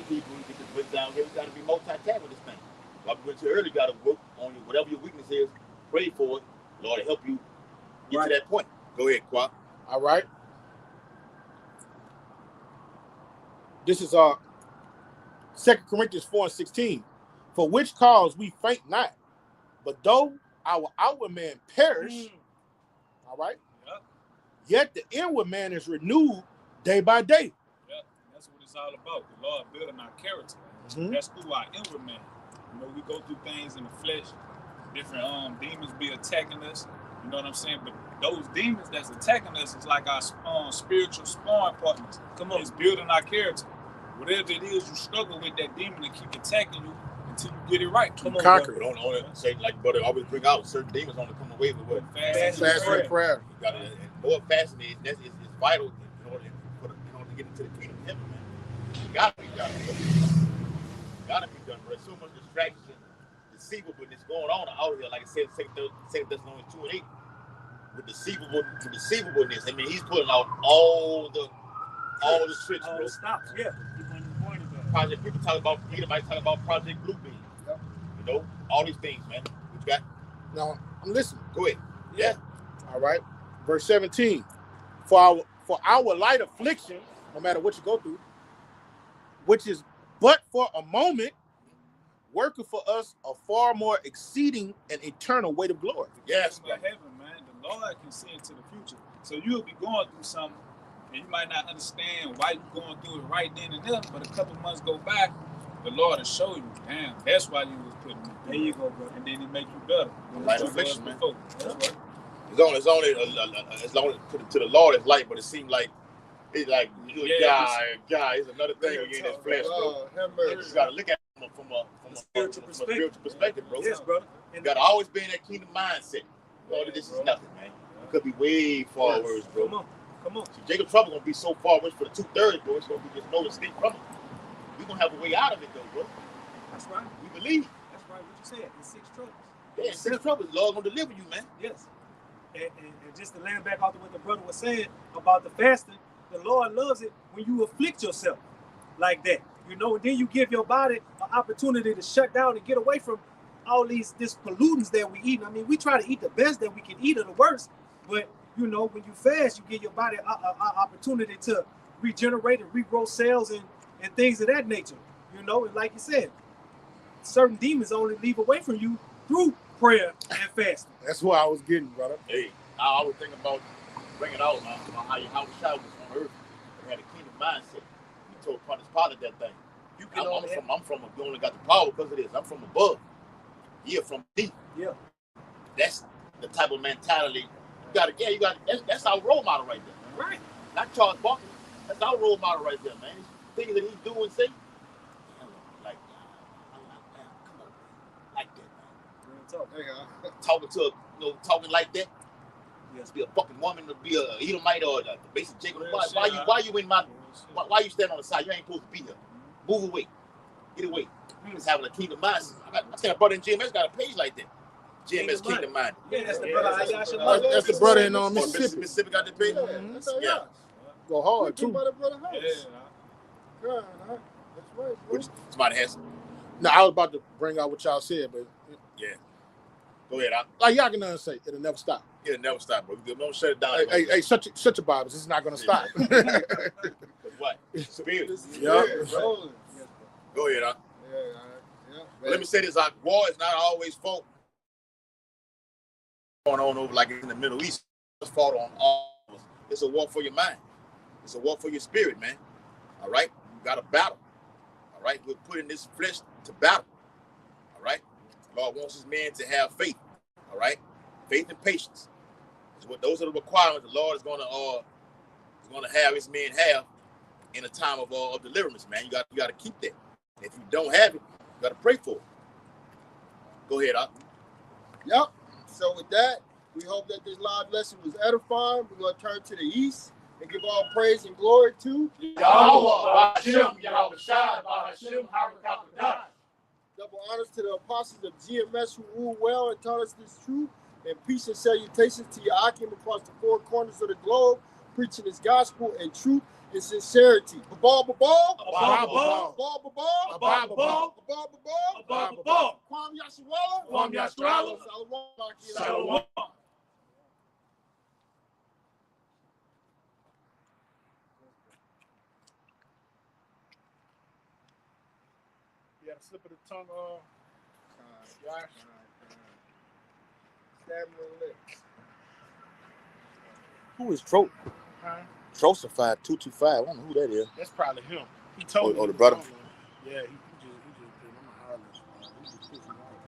We get this break down here. We got to be multitasking with this thing. Like we went to earlier, you got to work on whatever your weakness is. Pray for it. Lord to help you get to that point. Go ahead, Quap. All right. This is 2 Corinthians 4:16. For which cause we faint not, but though our outward man perish, all right, yet the inward man is renewed day by day. Yep, that's what it's all about. The Lord building our character. Mm-hmm. That's through our inward man. You know, we go through things in the flesh. Different demons be attacking us. You know what I'm saying? But those demons that's attacking us is like our spiritual sparring partners. Come on, it's building our character. Whatever it is you struggle with, that demon to keep attacking you until you get it right. Come on, conquer. Don't say like brother always bring out certain demons only come away with what? Fasting and prayer. You got to more fasting is vital in order to get into the kingdom of heaven, man. You gotta be done. Gotta be done, bro. So much distraction, deceivableness going on out here. Like I said, 2 Thessalonians 2:8. With deceivableness. I mean, he's putting out all the tricks, bro. Stops, yeah. Project, people talk about, might talk about Project Bluebeam. Yep. You know, all these things, man. What you got? Now, I'm listening. Go ahead. Yeah. All right. Verse 17. For our light affliction, no matter what you go through, which is but for a moment, working for us a far more exceeding and eternal weight of glory. Yes, man. Heaven, man. The Lord can see into the future. So you'll be going through something, and you might not understand why you're going through it right then and there, but a couple months go by, the Lord will show you, damn, that's why you was putting me. There you go, bro. And then he make you better. Light affliction, man. That's right. It's only to the Lord it's light, but it seems like it's like guy. It's another thing when you're in this flesh, bro. You just gotta look at it from a spiritual perspective, bro. Yes, brother. You gotta always be in that kingdom mindset. All of this is nothing, man. It could be way far worse, bro. Come on. See, Jacob's trouble gonna be so far worse for the 2/3, bro. It's gonna be just no escape from it. We're gonna have a way out of it, though, bro. That's right. We believe. That's right. What you said. It's 6 troubles. Yeah, 6 troubles. The Lord gonna deliver you, man. Yes. And just to land back off to what the brother was saying about the fasting, the Lord loves it when you afflict yourself like that. You know, and then you give your body an opportunity to shut down and get away from all this pollutants that we eat. I mean, we try to eat the best that we can eat or the worst, but you know, when you fast, you give your body an opportunity to regenerate and regrow cells and things of that nature. You know, and like you said, certain demons only leave away from you through prayer and fasting. That's what I was getting, brother. Hey, I always think about bringing out how Howard Shaw was on earth. He had a kingdom mindset. He told Pontius Pilate that thing. You only got the power because of this. I'm from above. You're from deep. Yeah. That's the type of mentality you got. That's our role model right there. Right. Not Charles Barkley. That's our role model right there, man. Things that he's doing, say, like, come on, like that, man. Talking like that. To be a fucking woman, to be a Edomite or the basic Jacob. Why you in my? Why you stand on the side? You ain't supposed to be here. Move away. Get away. Just having a kingdom mindset. I think I brought in GMS got a page like that. GMS Kingdom Mind. Yeah, that's the brother. That's the brother in Mississippi. Mississippi got the page. Yeah. Go hard too. That's right, bro. Somebody has. No, I was about to bring out what y'all said, but yeah. Go ahead. Like y'all can say, it'll never stop. It'll never stop, bro. Don't shut it down. Hey, shut your Bibles. It's not gonna stop. What? Spirit. Yeah. Go ahead, Yeah. But let me say this: our war is not always fought going on over like in the Middle East. It's fought on all. It's a war for your mind. It's a war for your spirit, man. All right, you got a battle. All right, we're putting this flesh to battle. All right, the Lord wants His men to have faith. All right, faith and patience. Those are the requirements the Lord is going to have His men have in a time of deliverance, man. You got to keep that. If you don't have it, you got to pray for it. Go ahead, Op. Yep. So with that, we hope that this live lesson was edifying. We're going to turn to the east and give all praise and glory to Yahweh, Hashem, double honors to the apostles of GMS who rule well and taught us this truth. And peace and salutations to Yakim across the four corners of the globe, preaching His gospel and truth and sincerity. Babal, babal, Babal, babal, babal, babal, babal, babal, babal. Kwam Yashawala, Kwam Yashawala, Shalom. You had a slip of the tongue, Josh. Stammering lips. Who is Tro? Huh? Trosified 225. I don't know who that is. That's probably him. He told me. Oh, the brother. Yeah, he